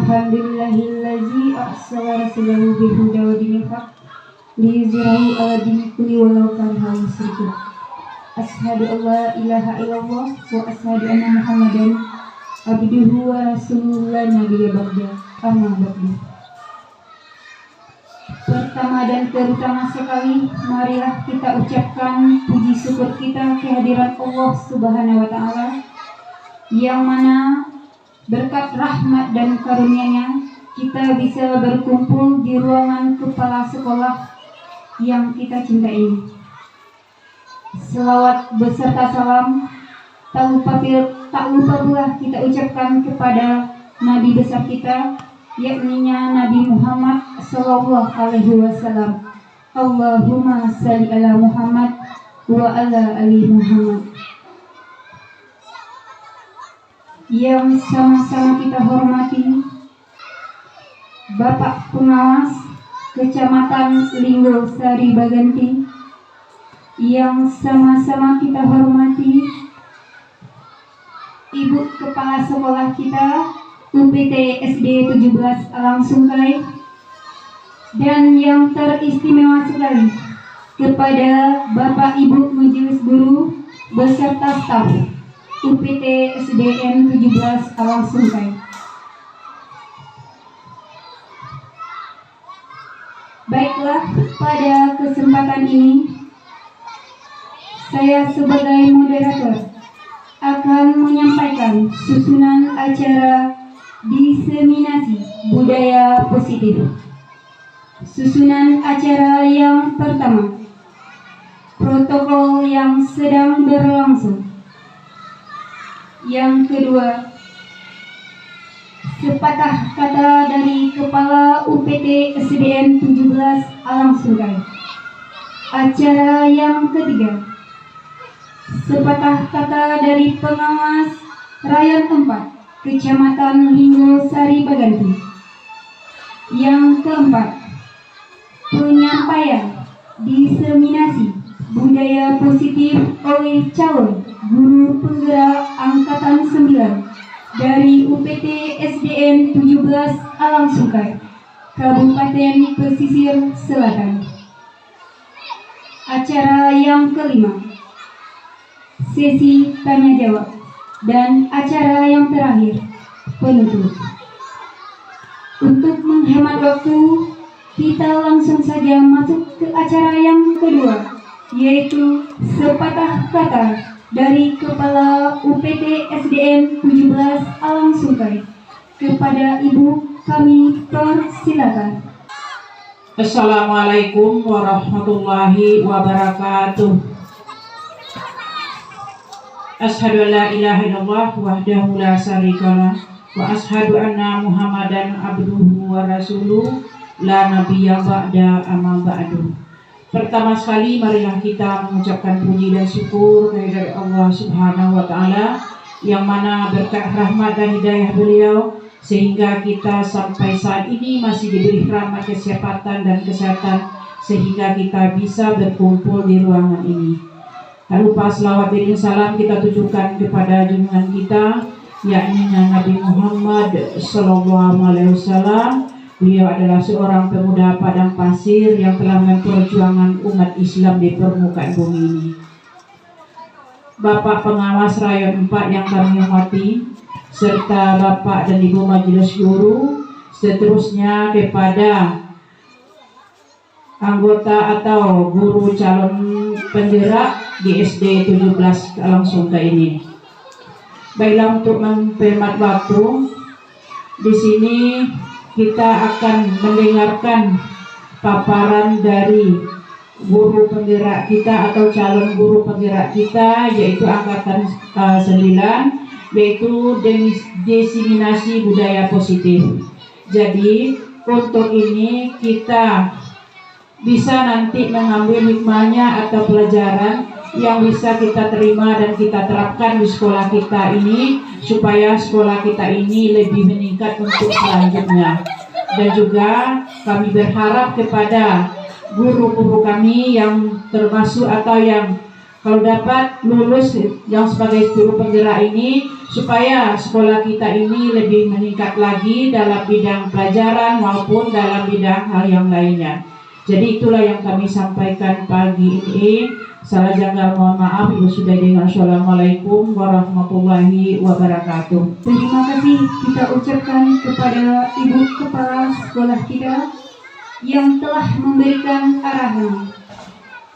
Alhamdulillahillazi arsala rasulahu bil huda wa dinil haq liyuzhirahu 'ala dini kulli walau karihal musyrikun. Asyhadu an la ilaha illallah wa asyhadu anna Muhammadan abduhu wa rasuluhu la nabiyya ba'da. Amma ba'du. Pertama dan terutama sekali, marilah kita ucapkan puji syukur kita kehadiran Allah Subhanahu wa Ta'ala, yang mana berkat rahmat dan karunia-Nya kita bisa berkumpul di ruangan kepala sekolah yang kita cintai ini. Selawat beserta salam tak lupa pula kita ucapkan kepada Nabi besar kita, yakni Nabi Muhammad sallallahu alaihi wasallam. Allahumma shalli ala Muhammad wa ala ali Muhammad. Yang sama-sama kita hormati Bapak Pengawas Kecamatan Linggo Sari Baganti, yang sama-sama kita hormati Ibu Kepala Sekolah kita UPT SD 17 Alang Sungkai, dan yang teristimewa sekali kepada Bapak Ibu Majelis Guru beserta staf UPT SDN 17 Alang Sungkai. Baiklah, pada kesempatan ini saya sebagai moderator akan menyampaikan susunan acara diseminasi budaya positif. Susunan acara yang pertama, protokol yang sedang berlangsung. Yang kedua, sepatah kata dari Kepala UPT SDN 17 Alang Sungkai. Acara yang ketiga, sepatah kata dari Pengawas Rayon 4 Kecamatan Linggo Sari Baganti. Yang keempat, penyampaian diseminasi budaya positif oleh calon guru penggerak angkatan 9 dari UPT SDN 17 Alang Sungkai, Kabupaten Pesisir Selatan. Acara yang kelima, sesi tanya jawab, dan acara yang terakhir, penutup. Untuk menghemat waktu, kita langsung saja masuk ke acara yang kedua, yaitu sepatah kata dari Kepala UPT SDN 17 Alang Sungkai. Kepada Ibu kami persilakan. Assalamualaikum warahmatullahi wabarakatuh. Asyhadu an la ilaha illallah wahdahu la syarikalah wa asyhadu anna Muhammadan abduhu wa rasuluh la nabiyya ba'da amma ba'du. Pertama sekali, marilah kita mengucapkan puji dan syukur kehadirat Allah Subhanahu wa Ta'ala, yang mana berkat rahmat dan hidayah beliau sehingga kita sampai saat ini masih diberi rahmat kesehatan dan kesehatan, sehingga kita bisa berkumpul di ruangan ini. Tak lupa selawat dan salam kita tujukan kepada junjungan kita, yakni Nabi Muhammad sallallahu alaihi wasallam. Beliau adalah seorang pemuda padang pasir yang telah memperjuangkan umat Islam di permukaan bumi ini. Bapak Pengawas Rayon 4 yang kami hormati, serta Bapak dan Ibu Majelis Guru, seterusnya kepada anggota atau guru calon penggerak di SD 17 Alang Sungkai ini. Baiklah, untuk memperhemat waktu, di sini kita akan mendengarkan paparan dari guru penggerak kita atau calon guru penggerak kita, yaitu angkatan 9, yaitu diseminasi budaya positif. Jadi untuk ini kita bisa nanti mengambil hikmahnya atau pelajaran yang bisa kita terima dan kita terapkan di sekolah kita ini, supaya sekolah kita ini lebih meningkat untuk selanjutnya. Dan juga kami berharap kepada guru-guru kami yang termasuk atau yang Kalau dapat lulus yang sebagai guru penggerak ini, supaya sekolah kita ini lebih meningkat lagi dalam bidang pelajaran maupun dalam bidang hal yang lainnya. Jadi itulah yang kami sampaikan pagi ini. Salah janggal mohon maaf. Ibu sudah dengar. Assalamualaikum warahmatullahi wabarakatuh. Terima kasih kita ucapkan kepada Ibu Kepala Sekolah kita yang telah memberikan arahan.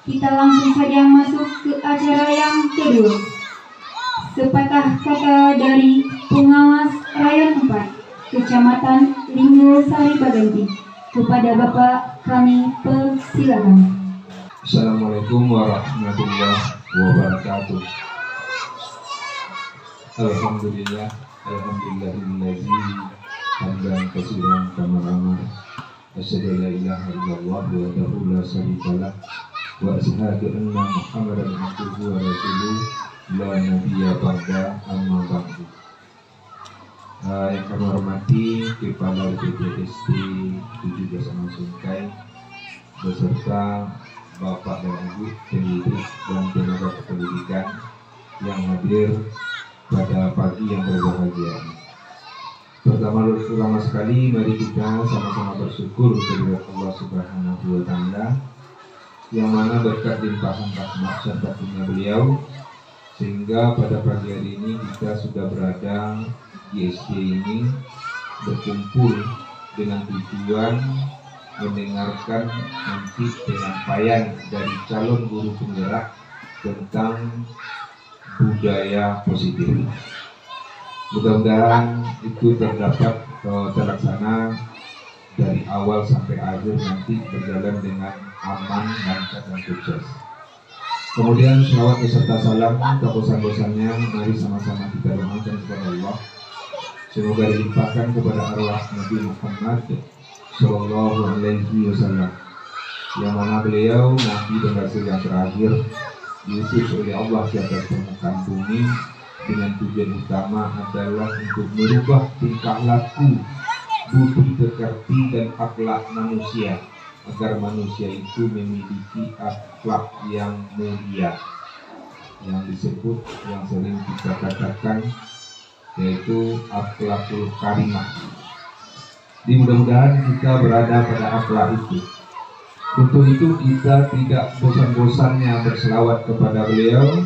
Kita langsung saja masuk ke acara yang kedua. Sepatah kata dari pengawas Rayon 4, Kecamatan Linggo Sari Baganti. Kepada Bapak kami persilakan. Assalamualaikum warahmatullahi wabarakatuh. Alhamdulillah, alhamdulillahillazi hamdan katsiran kama amar. Asyhadu an la ilaha illallah wahdahu la syarikalah wa asyhadu anna Muhammadan abduhu wa rasuluh la nabiyya ba'da amma ba'du. Yang kami hormati Kepala BPSD 17 Amal Sungkai beserta Bapak dan Ibu pendidik dan tenaga kependidikan yang hadir pada pagi yang berbahagia. Pertama sekali mari kita sama-sama bersyukur kepada Allah Subhanahu wa Ta'ala yang mana berkat limpahan rahmat syafaatnya beliau sehingga pada pagi hari ini kita sudah berada di SD ini berkumpul dengan tujuan mendengarkan nanti penyampaian dari calon guru penggerak tentang budaya positif. Mudah-mudahan itu terdapat terlaksana dari awal sampai akhir nanti berjalan dengan aman, lancar dan sukses. Kemudian selawat beserta salam ke bosan-bosannya mari sama-sama kita doakan kepada Allah. Semoga dilimpahkan kepada arwah Nabi Muhammad Sallallahu Alaihi Wasallam yang mana beliau Nabi dan Rasul yang terakhir diutus oleh Allah di atas permukaan bumi dengan tujuan utama adalah untuk merubah tingkah laku, budi pekerti dan akhlak manusia agar manusia itu memiliki akhlak yang mulia yang disebut yang sering kita katakan yaitu akhlakul karimah. Mudah-mudahan kita berada pada akhlak itu. Untuk itu kita tidak bosan-bosannya berselawat kepada beliau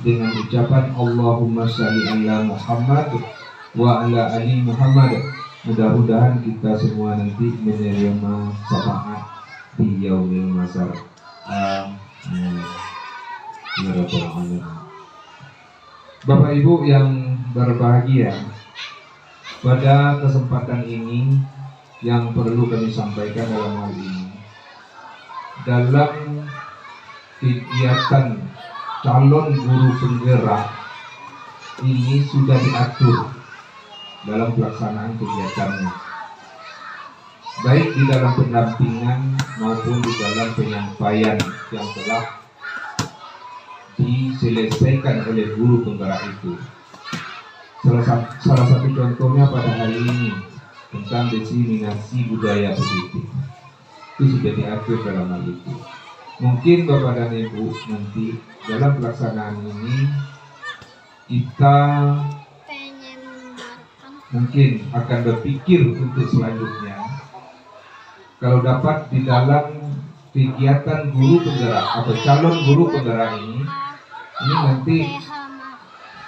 dengan ucapan Allahumma shalli ala Muhammad wa ala ali Muhammad. Mudah-mudahan kita semua nanti menerima syafaat di yaumil masar. Amin. Ya Rabbal alamin. Bapak Ibu yang berbahagia, pada kesempatan ini yang perlu kami sampaikan dalam hal ini, dalam kegiatan calon guru penggerak ini sudah diatur dalam pelaksanaan kegiatannya, baik di dalam pendampingan maupun di dalam penyampaian yang telah diselesaikan oleh guru penggerak itu. Salah satu contohnya pada hari ini tentang diseminasi budaya positif itu sudah diatur dalam hal itu. Mungkin Bapak dan Ibu nanti dalam pelaksanaan ini kita mungkin akan berpikir untuk selanjutnya kalau dapat di dalam kegiatan guru penggerak atau calon guru penggerak ini nanti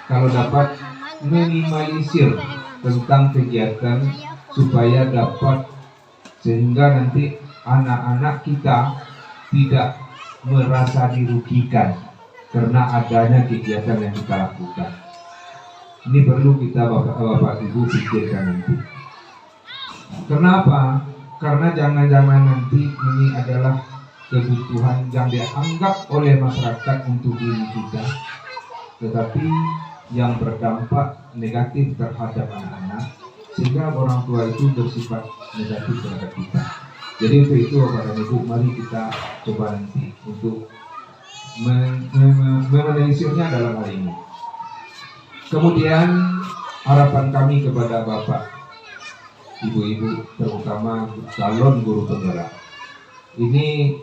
kalau dapat minimalisir tentang kegiatan supaya dapat sehingga nanti anak-anak kita tidak merasa dirugikan karena adanya kegiatan yang kita lakukan. Ini perlu kita Bapak Ibu pikirkan nanti. Kenapa? Karena jangan-jangan nanti ini adalah kebutuhan yang dianggap oleh masyarakat untuk diri kita, tetapi yang berdampak negatif terhadap anak-anak sehingga orang tua itu bersifat negatif terhadap kita. Jadi untuk itu Bapak dan Ibu mari kita coba nanti untuk menelisirnya dalam hal ini. Kemudian harapan kami kepada Bapak, Ibu-ibu, terutama calon guru penggerak, ini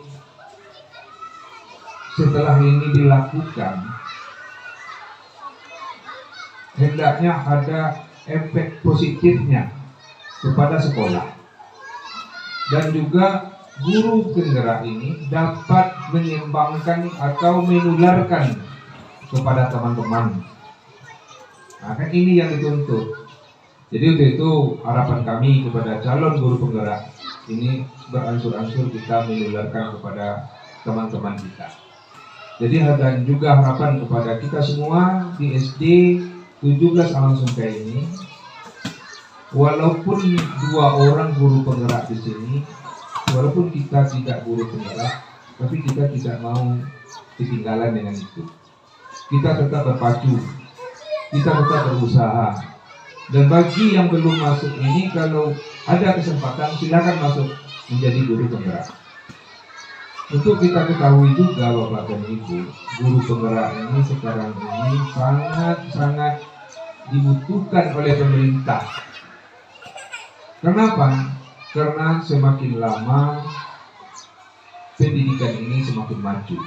setelah ini dilakukan, hendaknya ada efek positifnya kepada sekolah. Dan juga guru penggerak ini dapat menyumbangkan atau menularkan kepada teman-teman. Nah, kan ini yang dituntut. Jadi untuk itu harapan kami kepada calon guru penggerak ini beransur-ansur kita menularkan kepada teman-teman kita. Jadi dan juga harapan kepada kita semua di SD 17 Alam Sungkai ini, walaupun 2 orang guru penggerak di sini, walaupun kita tidak guru penggerak, tapi kita tidak mau ketinggalan dengan itu. Kita tetap berpacu, kita tetap berusaha. Dan bagi yang belum masuk ini, kalau ada kesempatan silakan masuk menjadi guru penggerak. Untuk kita ketahui juga Bapak dan Ibu, guru penggerak ini sekarang ini sangat-sangat dibutuhkan oleh pemerintah. Kenapa? Karena semakin lama pendidikan ini semakin maju.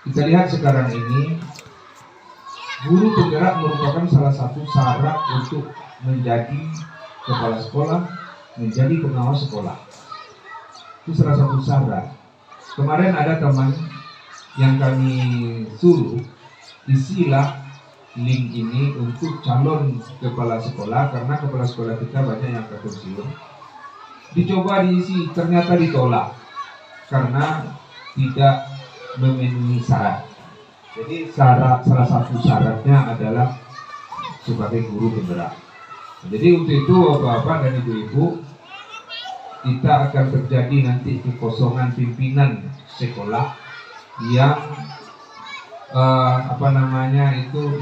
Kita lihat sekarang ini, guru penggerak merupakan salah satu syarat untuk menjadi kepala sekolah, menjadi pengawas sekolah. Itu salah satu syarat. Kemarin ada teman yang kami suruh isilah link ini untuk calon kepala sekolah, karena kepala sekolah kita banyak yang pensiun. Dicoba diisi, ternyata ditolak karena tidak memenuhi syarat. Jadi salah satu syaratnya adalah sebagai guru penggerak. Jadi untuk itu Bapak dan Ibu-ibu, kita akan terjadi nanti kekosongan pimpinan sekolah yang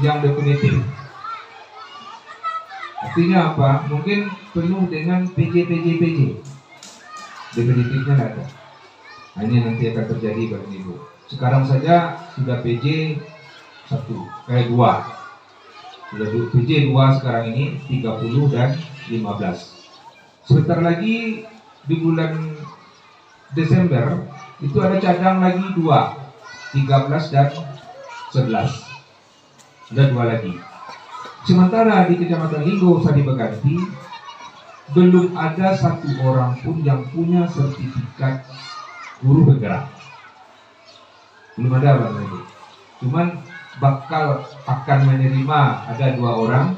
yang definitif. Artinya apa? Mungkin penuh dengan PJ. Definitifnya tidak ada. Nah, ini nanti akan terjadi Bapak Ibu. Sekarang saja sudah PJ 2. Sudah PJ 2 sekarang ini 30 dan 15. Sebentar lagi di bulan Desember itu ada cadang lagi 2, 13 dan 11. Sudah 2 lagi. Sementara di Kecamatan Linggo Sari Beganti belum ada 1 orang pun yang punya sertifikat guru penggerak. Belum ada Bapak Ibu. Cuman bakal akan menerima ada 2 orang,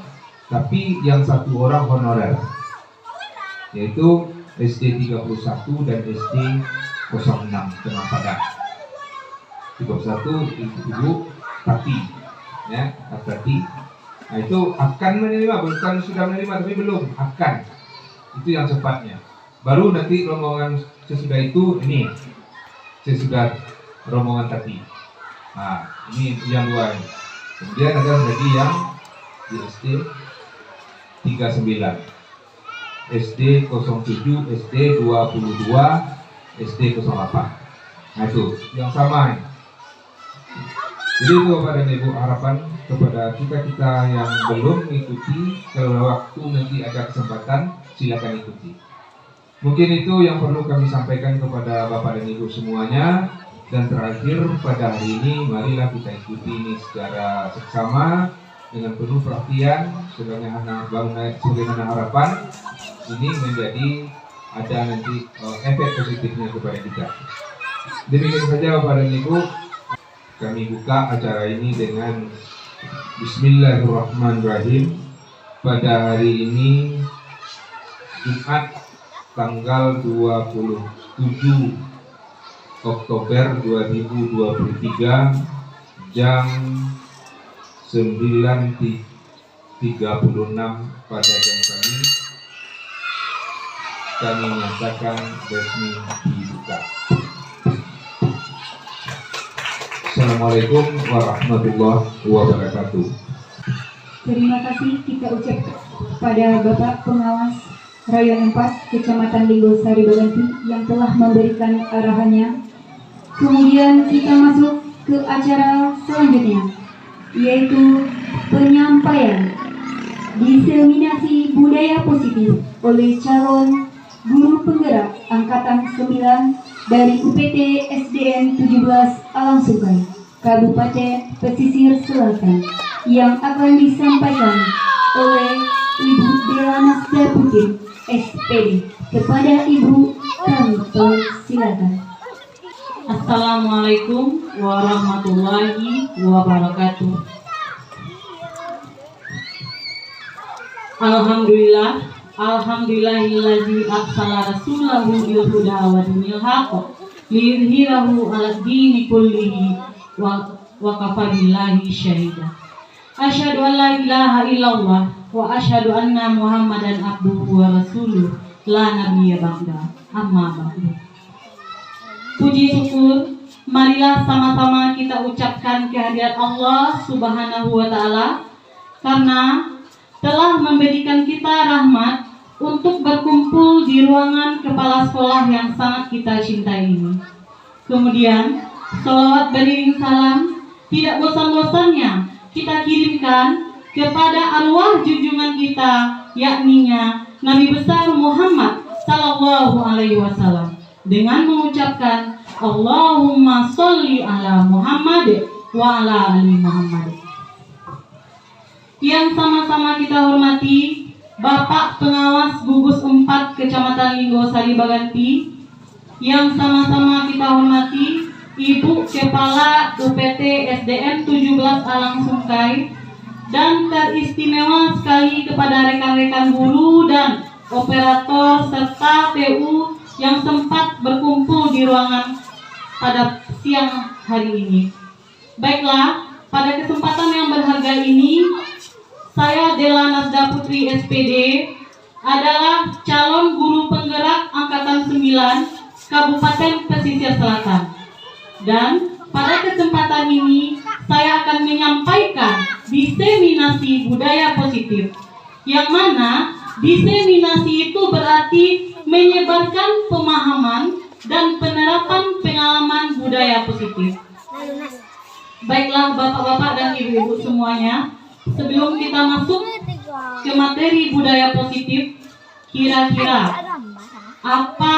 tapi yang 1 orang honorer, yaitu SD 31 dan SD 06 Tengah Padang. 31 Ibu Tati, ya, Tati. Nah itu akan menerima, bukan sudah menerima tapi belum, akan. Itu yang cepatnya. Baru nanti rombongan sesudah itu ini sesudah rombongan Tati. Nah ini yang 2 ini. Kemudian ada lagi yang di SD 39. SD 07, SD 22, SD 08. Nah itu yang sama ini. Jadi itu Bapak dan Ibu, harapan kepada kita yang belum mengikuti, kalau waktu nanti ada kesempatan silakan ikuti. Mungkin itu yang perlu kami sampaikan kepada Bapak dan Ibu semuanya. Dan terakhir pada hari ini, marilah kita ikuti ini secara seksama dengan penuh perhatian, sebagaimana harapan ini menjadi ada nanti efek positifnya kepada kita. Demikian saja Bapak dan Ibu, kami buka acara ini dengan Bismillahirrahmanirrahim. Pada hari ini Jumat tanggal 27 Oktober 2023 jam 9.36 pada jam kami menyatakan resmi dibuka. Assalamualaikum warahmatullahi wabarakatuh. Terima kasih kita ucapkan pada Bapak Pengawas Rayon 4 Kecamatan Linggo Sari Beganti yang telah memberikan arahannya. Kemudian kita masuk ke acara selanjutnya, yaitu penyampaian diseminasi budaya positif oleh calon guru penggerak Angkatan 9 dari UPT SDN 17 Alangsungai, Kabupaten Pesisir Selatan, yang akan disampaikan oleh Ibu Dela Putri, SPD. Kepada Ibu kami persilakan. Assalamualaikum warahmatullahi wabarakatuh. Alhamdulillahilladzi arsala rasulahu bil huda wa dinil haqq liyudhhirahu 'alad dini kullihi wa kafa billahi syahida. Asyhadu an la ilaha illallah wa asyhadu anna Muhammadan abduhu wa rasuluh la nabiyya ba'da. Amma ba'du. Puji syukur, marilah sama-sama kita ucapkan kehadirat Allah Subhanahu wa taala karena telah memberikan kita rahmat untuk berkumpul di ruangan kepala sekolah yang sangat kita cintai ini. Kemudian, sholawat beriring salam tidak bosan-bosannya kita kirimkan kepada arwah junjungan kita, yakninya Nabi besar Muhammad sallallahu alaihi wasallam, dengan mengucapkan Allahumma sholli ala Muhammad wa ala ali Muhammad. Yang sama-sama kita hormati Bapak Pengawas Gugus 4 Kecamatan Linggosari Baganti, yang sama-sama kita hormati Ibu Kepala UPT SDN 17 Alangsungai, dan teristimewa sekali kepada rekan-rekan guru dan operator serta TU yang sempat berkumpul di ruangan pada siang hari ini. Baiklah, pada kesempatan yang berharga ini, saya Dela Nasda Putri SPD adalah calon guru penggerak Angkatan 9 Kabupaten Pesisir Selatan. Dan pada kesempatan ini saya akan menyampaikan diseminasi budaya positif, yang mana diseminasi itu berarti menyebarkan pemahaman dan penerapan pengalaman budaya positif. Baiklah Bapak-bapak dan Ibu-ibu semuanya, sebelum kita masuk ke materi budaya positif, kira-kira apa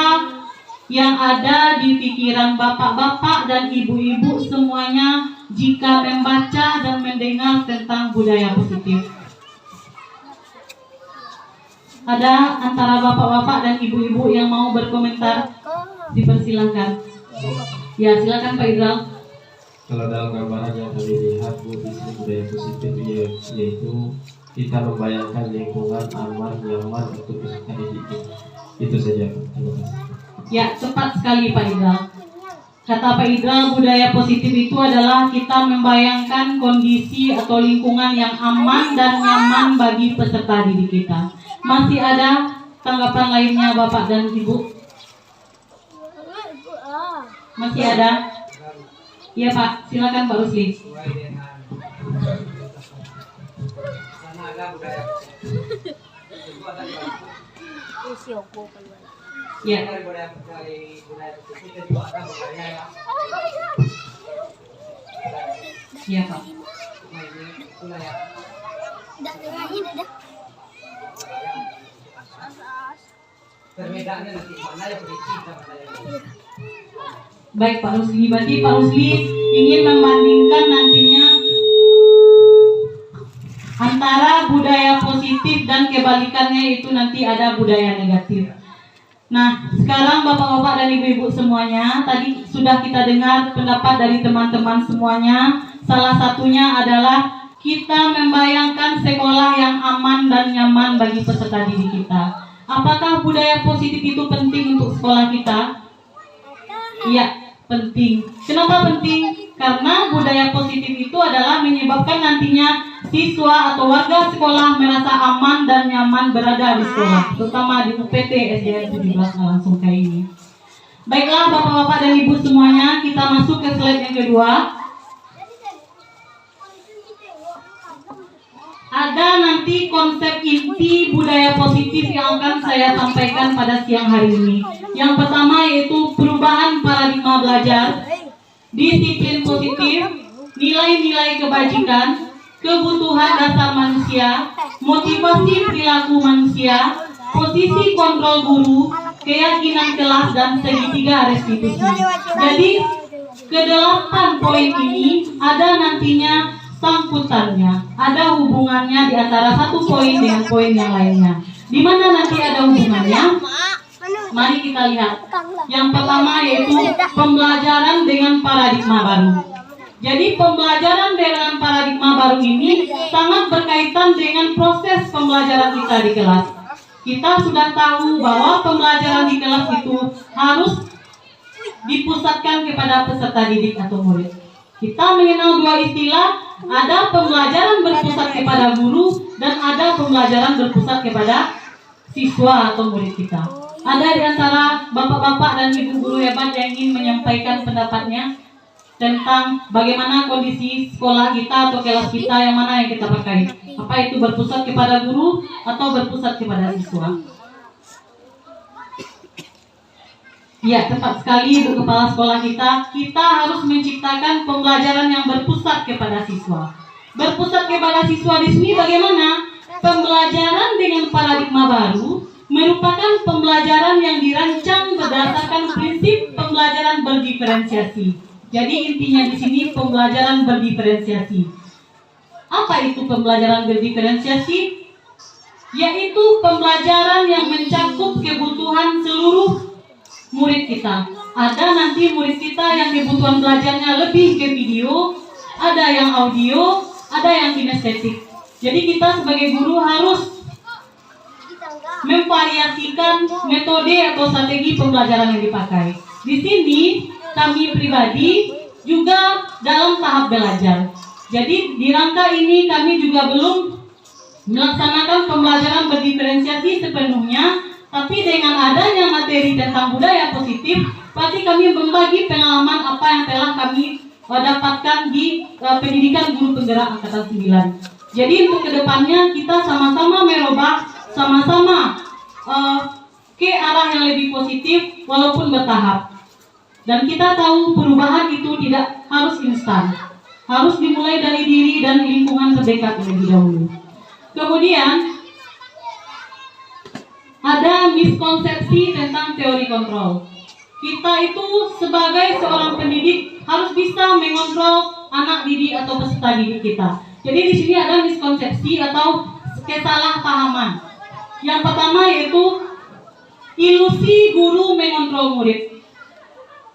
yang ada di pikiran bapak-bapak dan ibu-ibu semuanya jika membaca dan mendengar tentang budaya positif? Ada antara bapak-bapak dan ibu-ibu yang mau berkomentar? Dipersilakan. Ya, silakan Pak Idral. Kalau dalam gambaran yang kami lihat, Bu, di sini budaya positif yaitu kita membayangkan lingkungan aman, nyaman untuk peserta didik. Itu saja. Terima kasih. Ya, tepat sekali Pak Idral. Kata Pak Idral, budaya positif itu adalah kita membayangkan kondisi atau lingkungan yang aman dan nyaman bagi peserta didik kita. Masih ada tanggapan lainnya Bapak dan Ibu? Masih ada? Iya Pak, silakan Pak Rusli. Ya. Iya Pak. Baik Pak Rusli, berarti Pak Rusli ingin membandingkan nantinya antara budaya positif dan kebalikannya, itu nanti ada budaya negatif. Nah, sekarang bapak-bapak dan ibu-ibu semuanya, tadi sudah kita dengar pendapat dari teman-teman semuanya. Salah satunya adalah kita membayangkan sekolah yang aman dan nyaman bagi peserta didik kita. Apakah budaya positif itu penting untuk sekolah kita? Iya, penting. Kenapa penting? Karena budaya positif itu adalah menyebabkan nantinya siswa atau warga sekolah merasa aman dan nyaman berada di sekolah, terutama di UPT SDN 17 Alangsungai ini. Baiklah bapak-bapak dan ibu semuanya, kita masuk ke slide yang kedua. Ada nanti konsep inti budaya positif yang akan saya sampaikan pada siang hari ini. Yang pertama yaitu perubahan paradigma belajar, disiplin positif, nilai-nilai kebajikan, kebutuhan dasar manusia, motivasi perilaku manusia, posisi kontrol guru, keyakinan kelas, dan segitiga restitusi. Jadi ke-8 poin ini ada nantinya sangkutannya, ada hubungannya di antara satu poin dengan poin yang lainnya. Di mana nanti ada hubungannya? Mari kita lihat. Yang pertama yaitu pembelajaran dengan paradigma baru. Jadi pembelajaran dengan paradigma baru ini sangat berkaitan dengan proses pembelajaran kita di kelas. Kita sudah tahu bahwa pembelajaran di kelas itu harus dipusatkan kepada peserta didik atau murid. Kita mengenal dua istilah, ada pembelajaran berpusat kepada guru dan ada pembelajaran berpusat kepada siswa atau murid kita. Ada di antara bapak-bapak dan ibu guru hebat yang ingin menyampaikan pendapatnya tentang bagaimana kondisi sekolah kita atau kelas kita, yang mana yang kita pakai. Apa itu berpusat kepada guru atau berpusat kepada siswa? Ya, tepat sekali Ibu Kepala Sekolah kita harus menciptakan pembelajaran yang berpusat kepada siswa. Berpusat kepada siswa di sini bagaimana? Pembelajaran dengan paradigma baru merupakan pembelajaran yang dirancang berdasarkan prinsip pembelajaran berdiferensiasi. Jadi intinya di sini pembelajaran berdiferensiasi. Apa itu pembelajaran berdiferensiasi? Yaitu pembelajaran yang mencakup kebutuhan seluruh murid kita. Ada nanti murid kita yang kebutuhan belajarnya lebih ke video, ada yang audio, ada yang kinestetik. Jadi kita sebagai guru harus memvariasikan metode atau strategi pembelajaran yang dipakai. Di sini kami pribadi juga dalam tahap belajar. Jadi di rangka ini kami juga belum melaksanakan pembelajaran berdiferensiasi sepenuhnya, tapi dengan adanya materi tentang budaya positif, berarti kami berbagi pengalaman apa yang telah kami dapatkan di pendidikan guru penggerak angkatan 9. Jadi untuk kedepannya kita sama-sama merubah, sama-sama ke arah yang lebih positif walaupun bertahap. Dan kita tahu perubahan itu tidak harus instan, harus dimulai dari diri dan lingkungan terdekat terlebih dahulu. Kemudian ada miskonsepsi tentang teori kontrol. Kita itu sebagai seorang pendidik harus bisa mengontrol anak didik atau peserta didik kita. Jadi di sini ada miskonsepsi atau kesalahpahaman. Yang pertama yaitu ilusi guru mengontrol murid.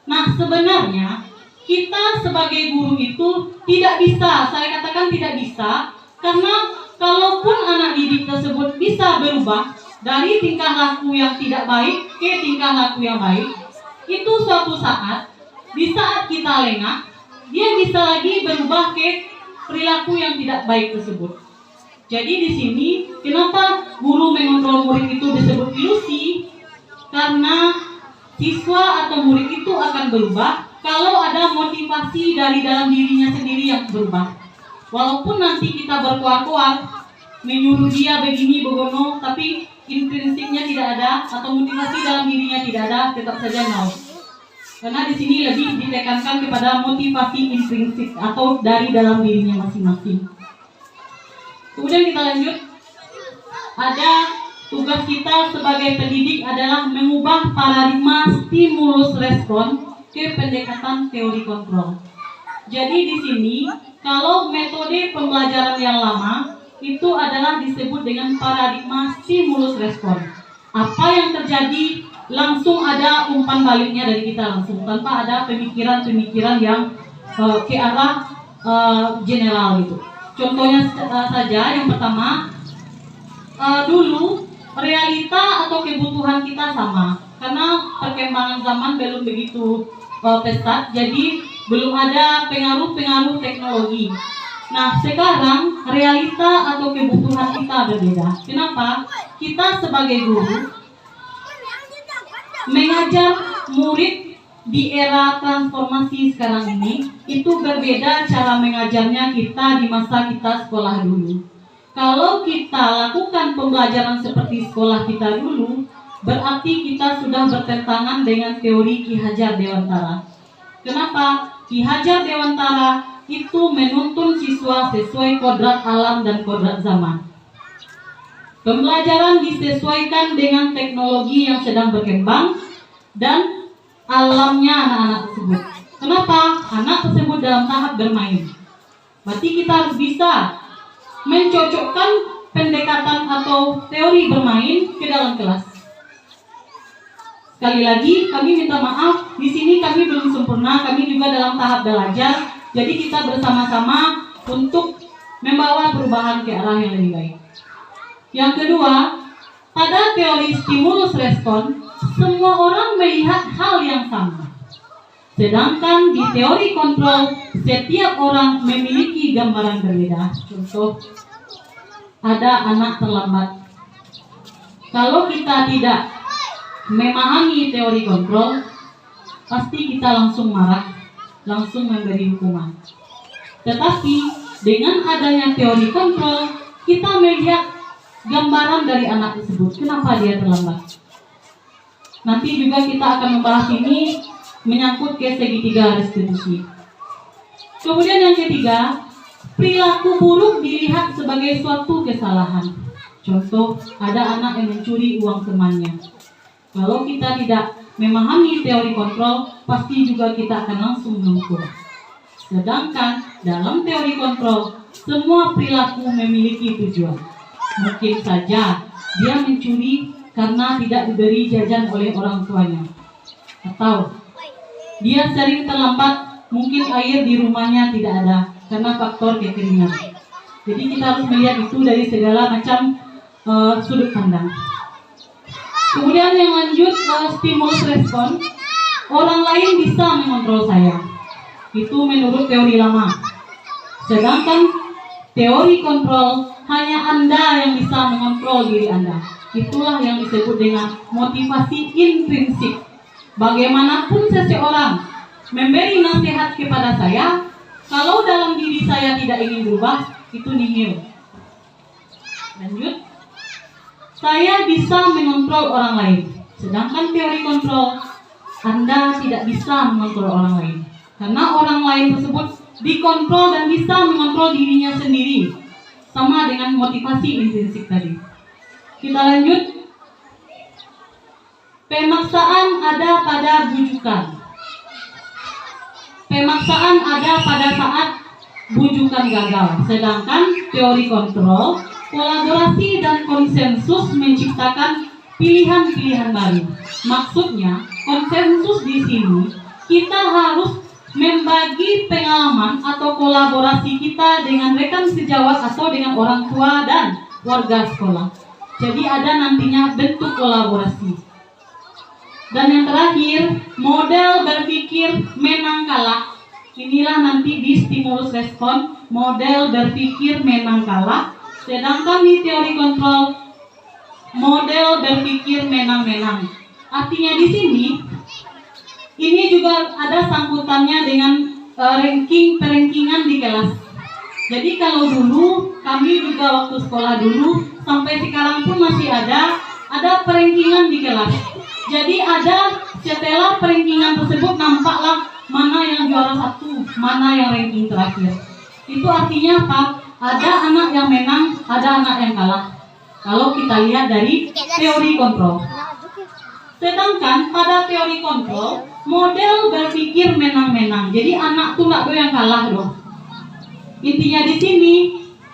Nah, sebenarnya kita sebagai guru itu tidak bisa, saya katakan tidak bisa, karena kalaupun anak didik tersebut bisa berubah dari tingkah laku yang tidak baik ke tingkah laku yang baik, itu suatu saat, di saat kita lengah, dia bisa lagi berubah ke perilaku yang tidak baik tersebut. Jadi di sini, kenapa guru mengontrol murid itu disebut ilusi? Karena siswa atau murid itu akan berubah kalau ada motivasi dari dalam dirinya sendiri yang berubah. Walaupun nanti kita berkuar-kuar menyuruh dia begini begono, tapi intrinsiknya tidak ada atau motivasi dalam dirinya tidak ada, tetap saja mau. Karena di sini lebih ditekankan kepada motivasi intrinsik atau dari dalam dirinya masing-masing. Kemudian kita lanjut. Ada tugas kita sebagai pendidik adalah mengubah paradigma stimulus respon ke pendekatan teori kontrol. Jadi di sini kalau metode pembelajaran yang lama itu adalah disebut dengan paradigma stimulus respon. Apa yang terjadi langsung ada umpan baliknya dari kita langsung, tanpa ada pemikiran-pemikiran yang ke arah general gitu. Contohnya saja yang pertama, dulu realita atau kebutuhan kita sama, karena perkembangan zaman belum begitu pesat, jadi belum ada pengaruh-pengaruh teknologi. Nah, sekarang realita atau kebutuhan kita berbeda. Kenapa? Kita sebagai guru mengajar murid di era transformasi sekarang ini itu berbeda cara mengajarnya kita di masa kita sekolah dulu. Kalau kita lakukan pembelajaran seperti sekolah kita dulu, berarti kita sudah bertentangan dengan teori Ki Hajar Dewantara. Kenapa? Ki Hajar Dewantara itu menuntun siswa sesuai kodrat alam dan kodrat zaman. Pembelajaran disesuaikan dengan teknologi yang sedang berkembang dan alamnya anak-anak tersebut. Kenapa? Anak tersebut dalam tahap bermain. Berarti kita harus bisa mencocokkan pendekatan atau teori bermain ke dalam kelas. Sekali lagi, kami minta maaf, di sini kami belum sempurna, kami juga dalam tahap belajar. Jadi kita bersama-sama untuk membawa perubahan ke arah yang lebih baik. Yang kedua, pada teori stimulus respon, semua orang melihat hal yang sama. Sedangkan di teori kontrol, setiap orang memiliki gambaran berbeda. Contoh, ada anak terlambat. Kalau kita tidak memahami teori kontrol, pasti kita langsung marah, langsung memberi hukuman. Tetapi dengan adanya teori kontrol, kita melihat gambaran dari anak tersebut, kenapa dia terlambat. Nanti juga kita akan membahas ini menyangkut ke segitiga restitusi. Kemudian yang ketiga, perilaku buruk dilihat sebagai suatu kesalahan. Contoh, ada anak yang mencuri uang temannya. Kalau kita tidak memahami teori kontrol, pasti juga kita akan langsung menghukum. Sedangkan dalam teori kontrol, semua perilaku memiliki tujuan. Mungkin saja dia mencuri karena tidak diberi jajan oleh orang tuanya. Atau dia sering terlambat, mungkin air di rumahnya tidak ada karena faktor kekeringan. Jadi kita harus melihat itu dari segala macam sudut pandang. Kemudian yang lanjut, stimulus respon. Orang lain bisa mengontrol saya. Itu menurut teori lama. Sedangkan teori kontrol, hanya Anda yang bisa mengontrol diri Anda. Itulah yang disebut dengan motivasi intrinsik. Bagaimanapun seseorang memberi nasihat kepada saya, kalau dalam diri saya tidak ingin berubah, itu nihil. Lanjut. Saya bisa mengontrol orang lain. Sedangkan teori kontrol, Anda tidak bisa mengontrol orang lain. Karena orang lain tersebut dikontrol dan bisa mengontrol dirinya sendiri. Sama dengan motivasi intrinsik tadi. Kita lanjut. Pemaksaan ada pada bujukan. Pemaksaan ada pada saat bujukan gagal. Sedangkan teori kontrol, kolaborasi dan konsensus menciptakan pilihan-pilihan baru. Maksudnya, konsensus di sini kita harus membagi pengalaman atau kolaborasi kita dengan rekan sejawat atau dengan orang tua dan warga sekolah. Jadi ada nantinya bentuk kolaborasi. Dan yang terakhir, model berpikir menang kalah. Inilah nanti di stimulus respon, model berpikir menang kalah. Sedangkan di teori kontrol, model berpikir menang-menang. Artinya di sini, ini juga ada sangkutannya dengan perankingan di kelas. Jadi kalau dulu, kami juga waktu sekolah dulu, sampai sekarang pun masih ada perankingan di kelas. Jadi ada setelah perankingan tersebut nampaklah mana yang juara 1, mana yang ranking terakhir. Itu artinya apa? Ada anak yang menang, ada anak yang kalah. Kalau kita lihat dari teori kontrol. Sedangkan pada teori kontrol, model berpikir menang-menang. Jadi anak tuh nggak boleh yang kalah loh. Intinya di sini,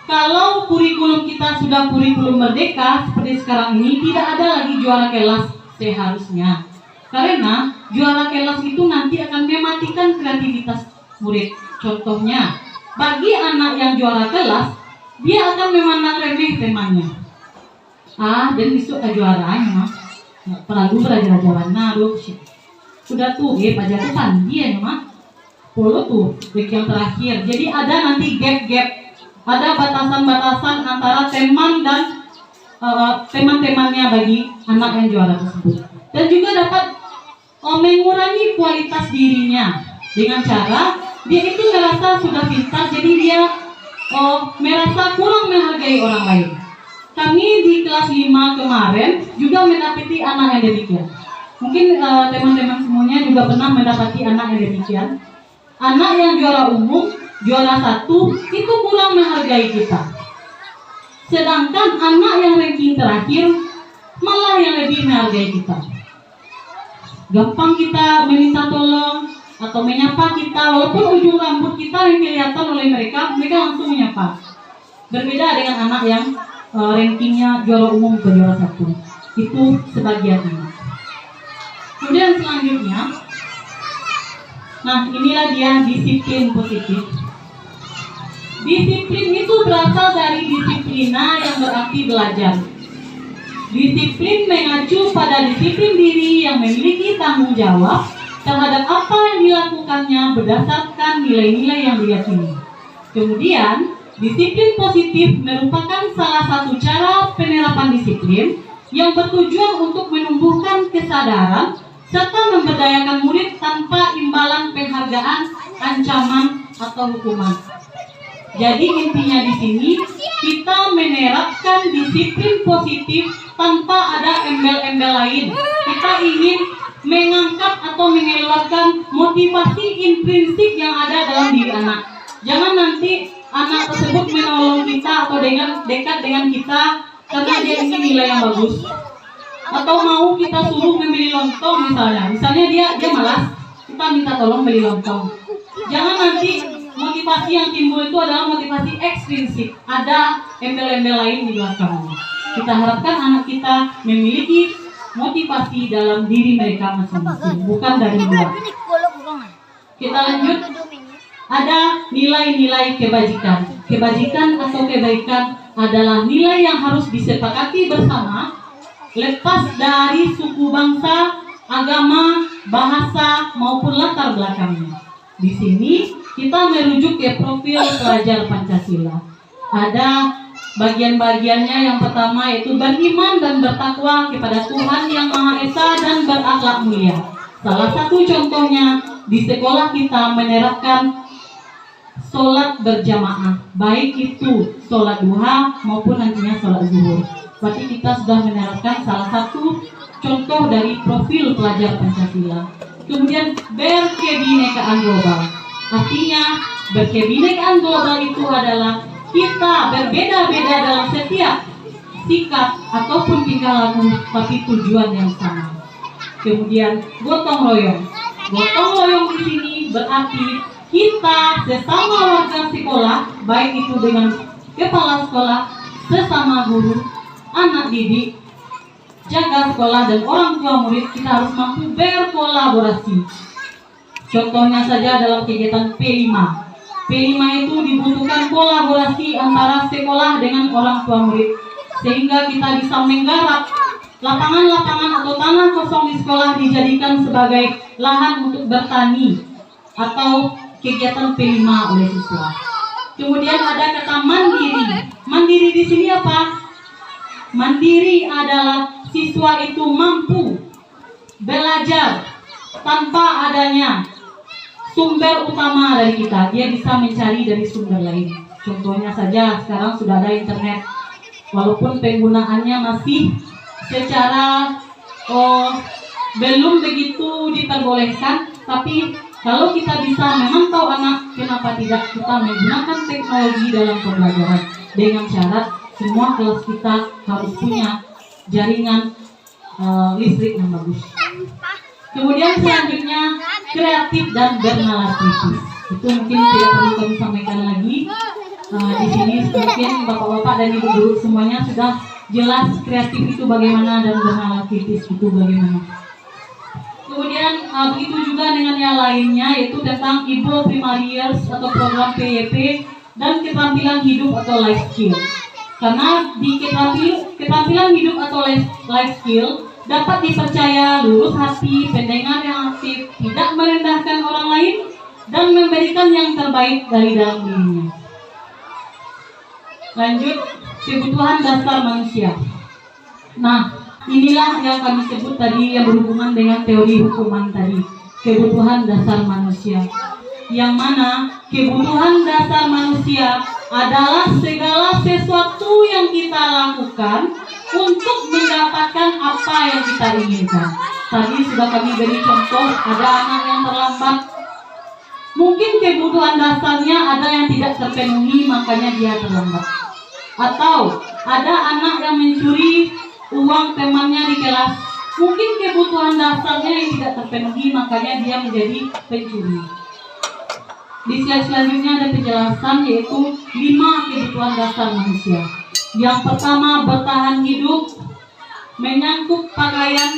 kalau kurikulum kita sudah kurikulum merdeka seperti sekarang ini, tidak ada lagi juara kelas seharusnya. Karena juara kelas itu nanti akan mematikan kreativitas murid. Contohnya, bagi anak yang juara kelas, dia akan memandang remeh temannya. Dan besok kejuaraan mah. Peragu belajar-belajar aduh sudah tuh pelajar tuh pandi ya mah polo tuh week yang terakhir. Jadi ada nanti gap-gap, ada batasan-batasan antara teman dan teman-temannya bagi anak yang juara tersebut. Dan juga dapat mengurangi kualitas dirinya dengan cara dia itu merasa sudah pintar, jadi dia merasa kurang menghargai orang lain. Kami di kelas 5 kemarin juga mendapati anak yang demikian. Mungkin teman-teman semuanya juga pernah mendapati anak yang demikian. Anak yang juara umum, juara 1 itu kurang menghargai kita. Sedangkan anak yang ranking terakhir malah yang lebih menghargai kita. Gampang kita meminta tolong atau menyapa kita, walaupun ujung rambut kita yang kelihatan oleh mereka langsung menyapa. Berbeda dengan anak yang rankingnya juara umum ke juara 1. Itu sebagian anak. Kemudian selanjutnya, nah inilah dia disiplin positif. Disiplin itu berasal dari disiplina yang berarti belajar. Disiplin mengacu pada disiplin diri yang memiliki tanggung jawab terhadap apa yang dilakukannya berdasarkan nilai-nilai yang diyakini. Kemudian, disiplin positif merupakan salah satu cara penerapan disiplin yang bertujuan untuk menumbuhkan kesadaran serta memberdayakan murid tanpa imbalan penghargaan, ancaman, atau hukuman. Jadi intinya di sini kita menerapkan disiplin positif tanpa ada embel-embel lain. Kita ingin mengangkat atau mengeluarkan motivasi intrinsik yang ada dalam diri anak. Jangan nanti anak tersebut menolong kita atau dekat dengan kita karena dia ingin nilai yang bagus. Atau mau kita suruh membeli lontong misalnya dia malas, kita minta tolong beli lontong. Jangan nanti motivasi yang timbul itu adalah motivasi ekstrinsik, ada embel-embel lain di belakangnya. Kita harapkan anak kita memiliki motivasi dalam diri mereka masing-masing, bukan dari luar. Kita lanjut. Ada nilai-nilai kebajikan. Kebajikan atau kebaikan adalah nilai yang harus disepakati bersama, lepas dari suku bangsa, agama, bahasa maupun latar belakangnya. Di sini kita merujuk ke profil pelajar Pancasila. Ada bagian-bagiannya. Yang pertama yaitu beriman dan bertakwa kepada Tuhan Yang Maha Esa dan berakhlak mulia. Salah satu contohnya di sekolah kita menerapkan sholat berjamaah, baik itu sholat duha maupun nantinya sholat zuhur. Berarti kita sudah menerapkan salah satu contoh dari profil pelajar Pancasila. Kemudian berkebinekaan global. Artinya berkebinekaan global itu adalah kita berbeda-beda dalam setiap sikap ataupun tingkah laku, tapi tujuan yang sama. Kemudian gotong royong. Gotong royong di sini berarti kita sesama warga sekolah, baik itu dengan kepala sekolah, sesama guru, anak didik, jaga sekolah dan orang tua murid, kita harus mampu berkolaborasi. Contohnya saja dalam kegiatan P5. P5 itu dibutuhkan kolaborasi antara sekolah dengan orang tua murid, sehingga kita bisa menggarap lapangan-lapangan atau tanah kosong di sekolah dijadikan sebagai lahan untuk bertani atau kegiatan P5 oleh siswa. Kemudian ada kata mandiri. Mandiri di sini apa? Mandiri adalah siswa itu mampu belajar tanpa adanya sumber utama dari kita. Dia bisa mencari dari sumber lain. Contohnya saja sekarang sudah ada internet. Walaupun penggunaannya masih secara belum begitu diperbolehkan, tapi kalau kita bisa memantau anak, kenapa tidak kita menggunakan teknologi dalam pembelajaran dengan syarat semua kelas kita harus punya jaringan listrik yang bagus. Kemudian selanjutnya kreatif dan bernalar kritis. Itu mungkin tidak perlu kami sampaikan lagi. Di sini mungkin bapak-bapak dan ibu guru semuanya sudah jelas kreatif itu bagaimana dan bernalar kritis itu bagaimana. Kemudian begitu juga dengan yang lainnya, yaitu tentang Ibu Primariers atau program PYP dan keterampilan hidup atau life skill. Karena di keterampilan hidup atau life skill dapat dipercaya lurus hati, pendengar yang aktif, tidak merendahkan orang lain, dan memberikan yang terbaik dari dalam dirinya. Lanjut, kebutuhan dasar manusia. Nah, inilah yang kami sebut tadi yang berhubungan dengan teori hukuman tadi, kebutuhan dasar manusia. Yang mana kebutuhan dasar manusia adalah segala sesuatu yang kita lakukan untuk mendapatkan apa yang kita inginkan. Tadi sudah kami beri contoh, ada anak yang terlambat. Mungkin kebutuhan dasarnya ada yang tidak terpenuhi, makanya dia terlambat. Atau ada anak yang mencuri uang temannya di kelas. Mungkin kebutuhan dasarnya yang tidak terpenuhi, makanya dia menjadi pencuri. Di slide selanjutnya ada penjelasan, yaitu 5 kebutuhan dasar manusia. Yang pertama, bertahan hidup, menyangkut pakaian,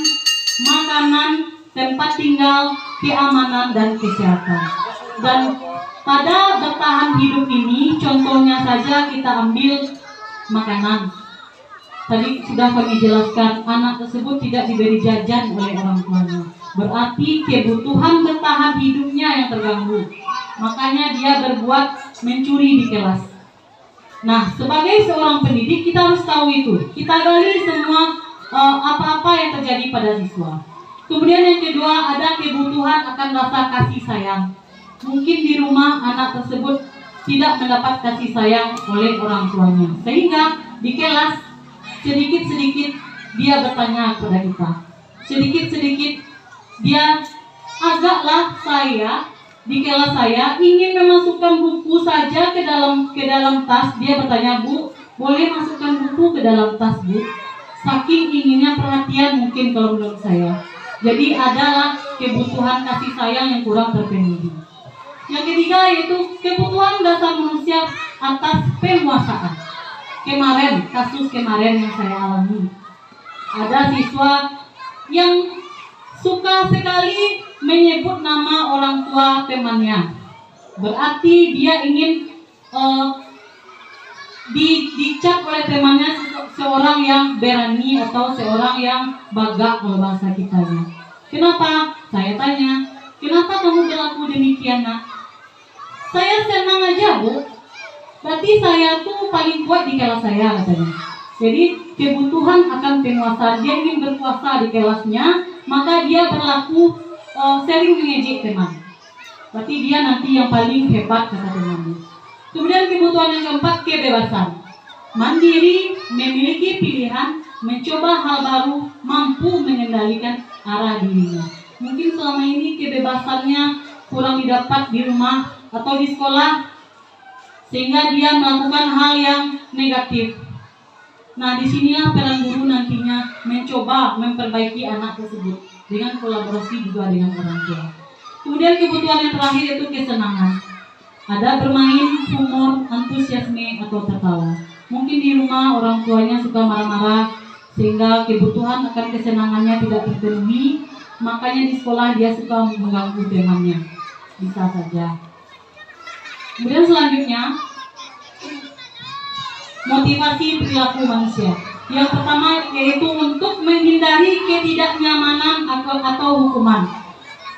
makanan, tempat tinggal, keamanan, dan kesehatan. Dan pada bertahan hidup ini, contohnya saja kita ambil makanan. Tadi sudah kami jelaskan, anak tersebut tidak diberi jajan oleh orang tuanya. Berarti kebutuhan bertahan hidupnya yang terganggu. Makanya dia berbuat mencuri di kelas. Nah, sebagai seorang pendidik kita harus tahu itu. Kita gali semua apa-apa yang terjadi pada siswa. Kemudian yang kedua, ada kebutuhan akan rasa kasih sayang. Mungkin di rumah anak tersebut tidak mendapat kasih sayang oleh orang tuanya, sehingga di kelas sedikit-sedikit dia bertanya kepada kita. Sedikit-sedikit dia, agaklah saya di kelas saya ingin memasukkan buku saja ke dalam tas. Dia bertanya, Bu, boleh masukkan buku ke dalam tas, Bu? Saking inginnya perhatian mungkin kalau menurut saya. Jadi adalah kebutuhan kasih sayang yang kurang terpenuhi. Yang ketiga yaitu kebutuhan dasar manusia atas penguasaan. Kasus kemarin yang saya alami, ada siswa yang suka sekali menyebut nama orang tua temannya. Berarti dia ingin dicap oleh temannya seorang yang berani atau seorang yang bagak kalau bahasa kitanya. Kenapa? Saya tanya, kenapa kamu berlaku demikian, Nak? Saya senang aja, Bu. Berarti saya tuh paling kuat di kelas saya, katanya. Jadi kebutuhan akan penguasaan, dia ingin berkuasa di kelasnya, maka dia berlaku sering mengejek teman. Berarti dia nanti yang paling hebat, kata temannya. Kemudian kebutuhan yang keempat, kebebasan. Mandiri, memiliki pilihan, mencoba hal baru, mampu mengendalikan arah dirinya. Mungkin selama ini kebebasannya kurang didapat di rumah atau di sekolah, sehingga dia melakukan hal yang negatif. Nah, disinilah peran guru nantinya mencoba memperbaiki anak tersebut dengan kolaborasi juga dengan orang tua. Kemudian kebutuhan yang terakhir yaitu kesenangan. Ada bermain, humor, antusiasme atau tertawa. Mungkin di rumah orang tuanya suka marah-marah sehingga kebutuhan akan kesenangannya tidak terpenuhi, makanya di sekolah dia suka mengganggu temannya. Bisa saja. Kemudian selanjutnya, motivasi perilaku manusia. Yang pertama yaitu untuk menghindari ketidaknyamanan atau hukuman.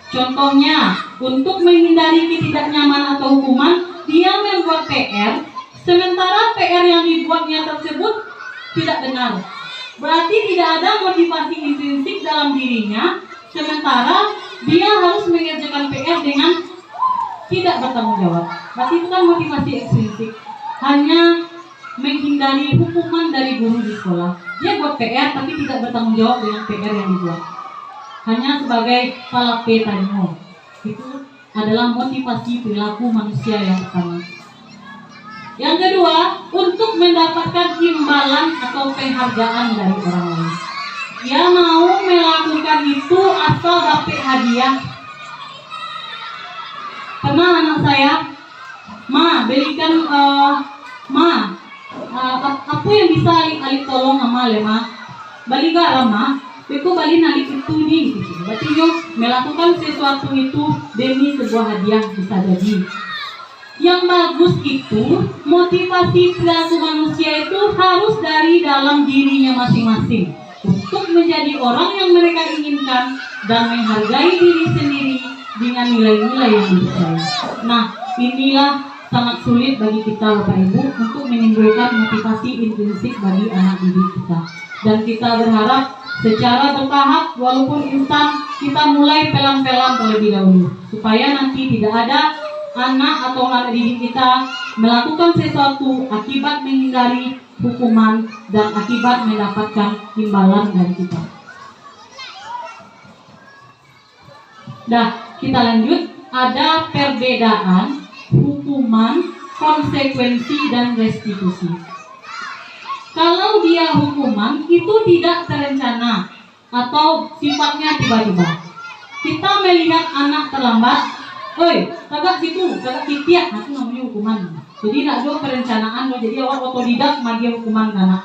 Contohnya, untuk menghindari ketidaknyamanan atau hukuman, dia membuat PR, sementara PR yang dibuatnya tersebut tidak benar. Berarti tidak ada motivasi intrinsik dalam dirinya, sementara dia harus mengerjakan PR dengan tidak bertanggung jawab. Berarti bukan motivasi ekstrinsik, hanya menghindari hukuman dari guru di sekolah. Dia buat PR tapi tidak bertanggung jawab dengan PR yang dibuat, hanya sebagai palape tanyo. Itu adalah motivasi perilaku manusia yang pertama. Yang kedua, untuk mendapatkan imbalan atau penghargaan dari orang lain. Dia mau melakukan itu atau dapat hadiah. Pernah anak saya, Ma, belikan apa yang bisa alik tolong sama lema balik gak lama beko balik nalik itu nih gitu. Berarti yo melakukan sesuatu itu demi sebuah hadiah bisa jadi. Yang bagus itu motivasi perilaku manusia itu harus dari dalam dirinya masing-masing untuk menjadi orang yang mereka inginkan dan menghargai diri sendiri dengan nilai-nilai yang dipercaya. Nah, inilah sangat sulit bagi kita Bapak Ibu untuk menimbulkan motivasi intrinsik bagi anak didik kita. Dan kita berharap secara bertahap walaupun instan kita mulai pelan-pelan terlebih dahulu supaya nanti tidak ada anak atau anak didik kita melakukan sesuatu akibat menghindari hukuman dan akibat mendapatkan imbalan dari kita. Nah, kita lanjut. Ada perbedaan hukuman, konsekuensi, dan restitusi. Kalau dia hukuman itu tidak terencana atau sifatnya tiba-tiba. Kita melihat anak terlambat, kagak situ, kagak kitiak, itu namanya hukuman. Jadi nak ada perencanaan, jadi awak otodidak magi hukuman anak.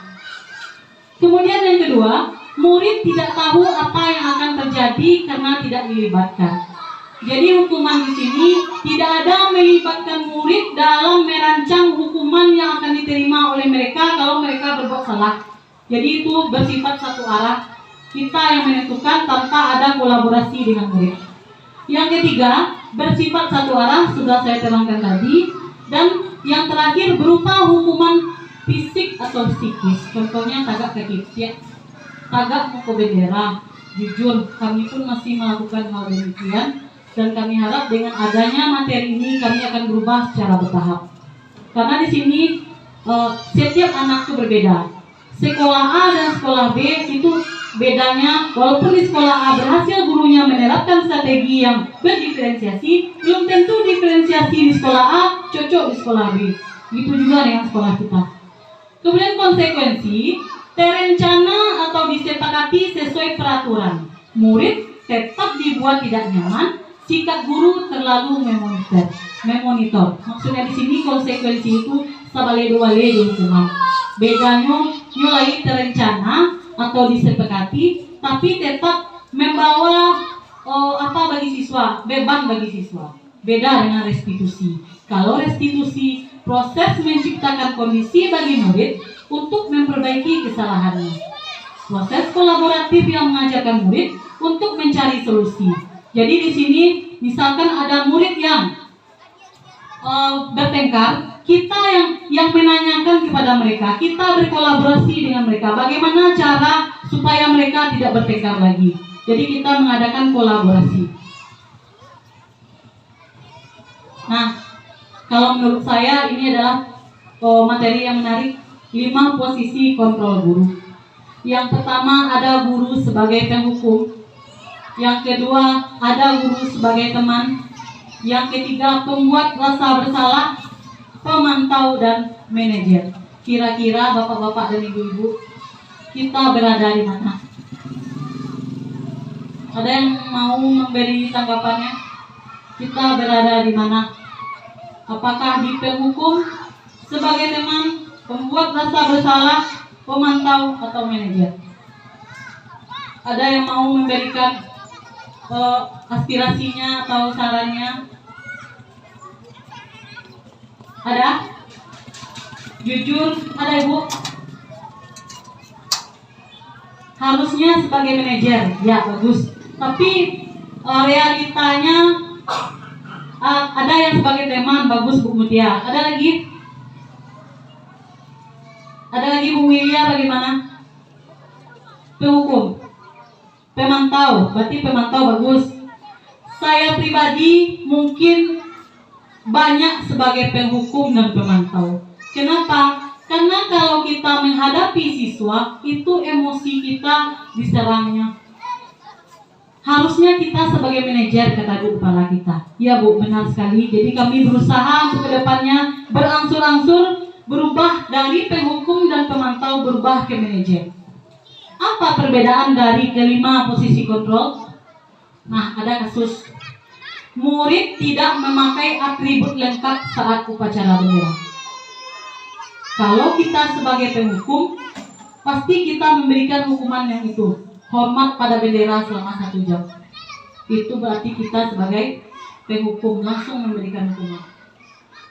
Kemudian yang kedua, murid tidak tahu apa yang akan terjadi karena tidak dilibatkan. Jadi hukuman di sini tidak ada melibatkan murid dalam merancang hukuman yang akan diterima oleh mereka kalau mereka berbuat salah. Jadi itu bersifat satu arah, kita yang menentukan tanpa ada kolaborasi dengan murid. Yang ketiga, bersifat satu arah, sudah saya terangkan tadi. Dan yang terakhir berupa hukuman fisik atau psikis. Contohnya tagak kaki tiak, tagak muka bendera. Jujur, kami pun masih melakukan hal demikian. Dan kami harap dengan adanya materi ini kami akan berubah secara bertahap. Karena di sini setiap anak itu berbeda. Sekolah A dan sekolah B itu bedanya, walaupun di sekolah A berhasil gurunya menerapkan strategi yang berdiferensiasi, belum tentu diferensiasi di sekolah A cocok di sekolah B. Gitu juga dengan sekolah kita. Kemudian konsekuensi, terencana atau disepakati sesuai peraturan. Murid tetap dibuat tidak nyaman, sikap guru terlalu memonitor. Maksudnya di sini konsekuensi itu sabale-wale hukuman. Bedanya mulai terencana atau disepakati, tapi tetap membawa bagi siswa, beban bagi siswa. Beda dengan restitusi. Kalau restitusi, proses menciptakan kondisi bagi murid untuk memperbaiki kesalahannya. Proses kolaboratif yang mengajarkan murid untuk mencari solusi. Jadi di sini misalkan ada murid yang bertengkar, kita yang menanyakan kepada mereka, kita berkolaborasi dengan mereka, bagaimana cara supaya mereka tidak bertengkar lagi. Jadi kita mengadakan kolaborasi. Nah, kalau menurut saya ini adalah materi yang menarik, 5 posisi kontrol guru. Yang pertama ada guru sebagai penghukum. Yang kedua, ada guru sebagai teman. Yang ketiga, pembuat rasa bersalah, pemantau dan manajer. Kira-kira bapak-bapak dan ibu-ibu, kita berada di mana? Ada yang mau memberi tanggapannya? Kita berada di mana? Apakah di penghukum, sebagai teman, pembuat rasa bersalah, pemantau atau manajer? Ada yang mau memberikan aspirasinya atau sarannya? Ada? Jujur, ada ibu? Harusnya sebagai manajer, ya bagus. Tapi realitanya ada yang sebagai teman, bagus Bu Mutia. Ada lagi? Ada lagi Bu Wilia, bagaimana? Penghukum, pemantau, berarti pemantau bagus. Saya pribadi mungkin banyak sebagai penghukum dan pemantau. Kenapa? Karena kalau kita menghadapi siswa, itu emosi kita diserangnya. Harusnya kita sebagai manajer, kata Bu kepala kita. Ya Bu, benar sekali. Jadi kami berusaha untuk kedepannya berangsur-angsur berubah dari penghukum dan pemantau berubah ke manajer. Apa perbedaan dari kelima posisi kontrol? Nah, ada kasus murid tidak memakai atribut lengkap saat upacara bendera. Kalau kita sebagai penghukum, pasti kita memberikan hukuman yang itu, hormat pada bendera selama 1 jam. Itu berarti kita sebagai penghukum langsung memberikan hukuman.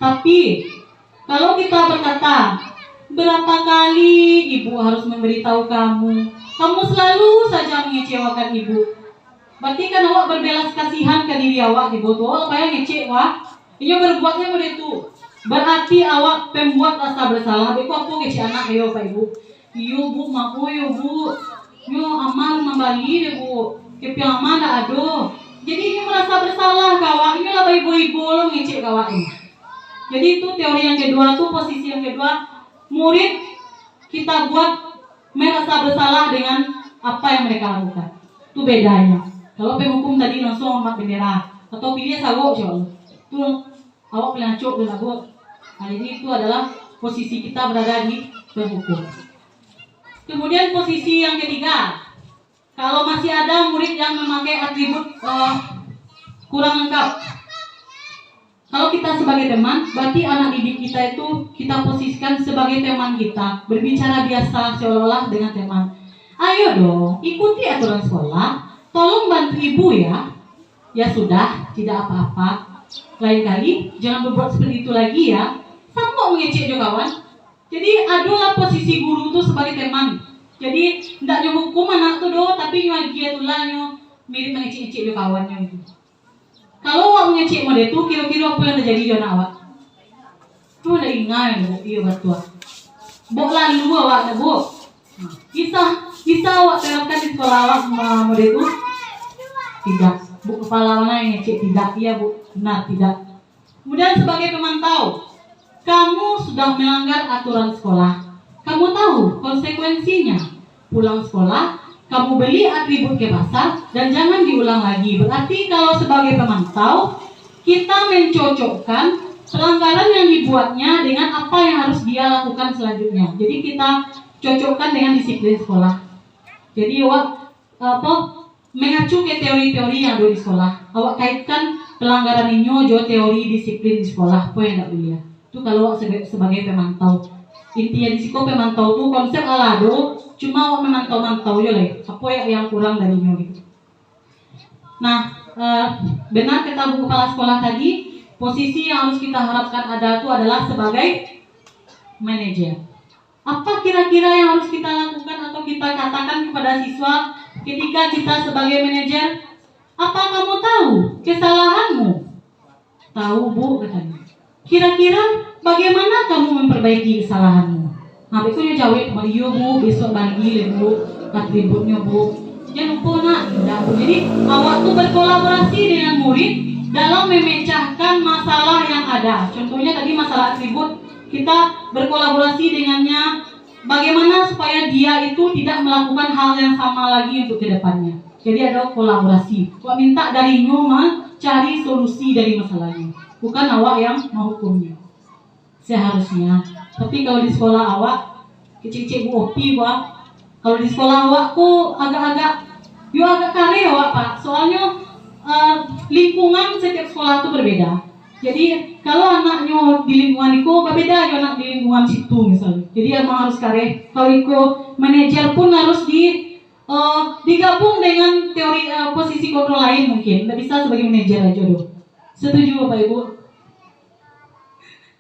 Tapi kalau kita berkata, berapa kali ibu harus memberitahu kamu? Kamu selalu saja mengecewakan ibu. Berarti kan awak berbelas kasihan ke diri awak di bawah. Apa yang ngecek wah? Ini berbuatnya begitu. Berarti awak pembuat rasa bersalah. Beku apa ngecek anak ayo Pak Ibu? Iyo Bu, maku yo Bu. Yo aman membali deh Bu. Kepi aman dah aduh. Jadi ini merasa bersalah kawak. Ini lah ibu-ibu lo ngecek kawak ini. Jadi itu teori yang kedua tuh, posisi yang kedua, murid kita buat merasa bersalah dengan apa yang mereka lakukan. Itu bedanya. Kalau penghukum tadi langsung hormat bendera atau pilih sagok coba. Itu awak pelancok dan agak. Nah ini itu adalah posisi kita berada di penghukum. Kemudian posisi yang ketiga, kalau masih ada murid yang memakai atribut kurang lengkap. Kalau kita sebagai teman, berarti anak didik kita itu kita posisikan sebagai teman kita, berbicara biasa seolah-olah dengan teman. Ayo dong, ikuti aturan sekolah, tolong bantu ibu ya. Ya sudah, tidak apa-apa. Lain kali jangan berbuat seperti itu lagi ya. Sama mengecek juga kawan. Jadi adalah posisi guru itu sebagai teman. Jadi tidak hukum anak tu do, tapi dia tulahnya mirip mengecek-ecek juga kawannya itu. Kalau awak mengecek model itu, kira-kira apa yang terjadi di anak awak? Tuh ada ingat bu, iya betul. Bok lalu awak bu. Bisa awak terapkan di sekolah awak model itu? Tidak. Bu kepala mana yang ngecek? Tidak. Iya bu, benar tidak. Kemudian sebagai pemantau, kamu sudah melanggar aturan sekolah. Kamu tahu konsekuensinya. Pulang sekolah, kamu beli atribut ke pasar dan jangan diulang lagi. Berarti kalau sebagai pemantau, kita mencocokkan pelanggaran yang dibuatnya dengan apa yang harus dia lakukan selanjutnya. Jadi kita cocokkan dengan disiplin sekolah. Jadi awak mengacu ke teori-teori yang ada di sekolah. Awak kaitkan pelanggaran ini jo teori disiplin di sekolah. Apa yang tak boleh. Itu kalau awak sebagai pemantau. Intinya di situ pemantau itu konsep alado, cuma awak memantau-mantau aja lah. Apa yang kurang darinya gitu. Nah, benar kata bu kepala sekolah tadi, posisi yang harus kita harapkan ada itu adalah sebagai manajer. Apa kira-kira yang harus kita lakukan atau kita katakan kepada siswa ketika kita sebagai manajer? Apa kamu tahu kesalahanmu? Tahu bu katanya. Kira-kira bagaimana kamu memperbaiki kesalahanmu? Nah, besoknya jawab, iya bu, besok bagi bu, atributnya bu. Jangan lupa nak, tidak bu. Jadi awak tuh berkolaborasi dengan murid dalam memecahkan masalah yang ada. Contohnya tadi masalah atribut, kita berkolaborasi dengannya. Bagaimana supaya dia itu tidak melakukan hal yang sama lagi untuk kedepannya. Jadi ada kolaborasi. Awak minta dari Nyoma cari solusi dari masalahnya. Bukan awak yang menghukumnya. Seharusnya. Tapi kalau di sekolah awak kecil-kecil bu opi wak. Kalau di sekolah awak ku agak kare awak pak. Soalnya lingkungan setiap sekolah itu berbeda. Jadi kalau anaknya di lingkungan itu berbeda aja anak di lingkungan situ misalnya. Jadi emang harus kare. Kalau itu manajer pun harus digabung dengan teori posisi kontrol lain mungkin. Tidak bisa sebagai manajer aja doh. Setuju Bapak Ibu?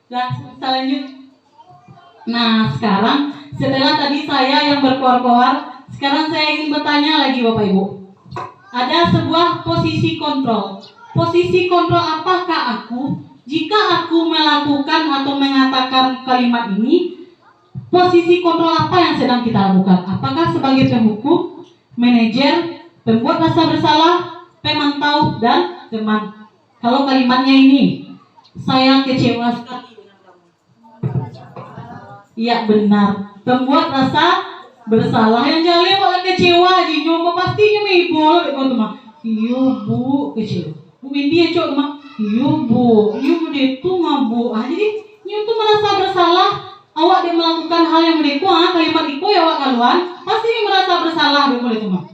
Nah, selanjutnya. Nah, sekarang setelah tadi saya yang berkoar-koar, sekarang saya ingin bertanya lagi Bapak Ibu. Ada sebuah posisi kontrol. Posisi kontrol apakah aku? Jika aku melakukan atau mengatakan kalimat ini, posisi kontrol apa yang sedang kita lakukan? Apakah sebagai penghukum, manajer, pembuat rasa bersalah, pemantau, dan teman? Kalau kalimatnya ini, saya kecewa sekali dengan kamu. Iya benar, pembuat rasa bersalah yang jalan malah kecewa, nyoba pastinya mebol, gitu mah. Iya bu, kecewa. Bu Windy ya cok mah. Iya bu itu mah bu. Jadi itu merasa bersalah. Awak dia melakukan hal yang mereka, kalimat itu ya awak kaluan, pasti merasa bersalah betul itu mah.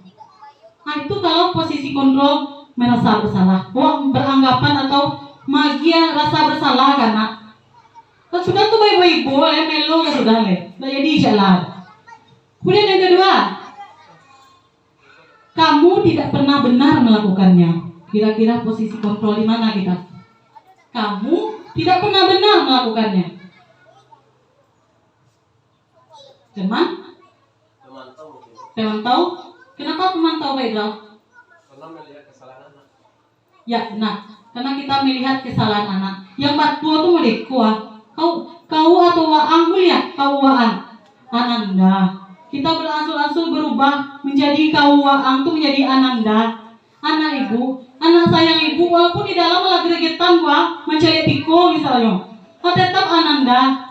Nah itu kalau posisi kontrol merasa bersalah, beranggapan atau magia rasa bersalah karena sudah tuh baik-baik boleh melo ya sudah le, nggak jadi jalan. Kemudian yang kedua, kamu tidak pernah benar melakukannya. Kira-kira posisi kontrol di mana kita? Kamu tidak pernah benar melakukannya. Pemantau? Kenapa pemantau Pak Idral? Karena melihat kesalahan anak. Ya benar, karena kita melihat kesalahan anak. Yang batu itu mereka, kau atau waang lihat kau waang, ananda. Kita berangsur-angsur berubah menjadi kau waang itu menjadi ananda, anak ibu, anak sayang ibu. Walaupun di dalam lagi gregetan gua mencari tiko misalnya, tetap ananda.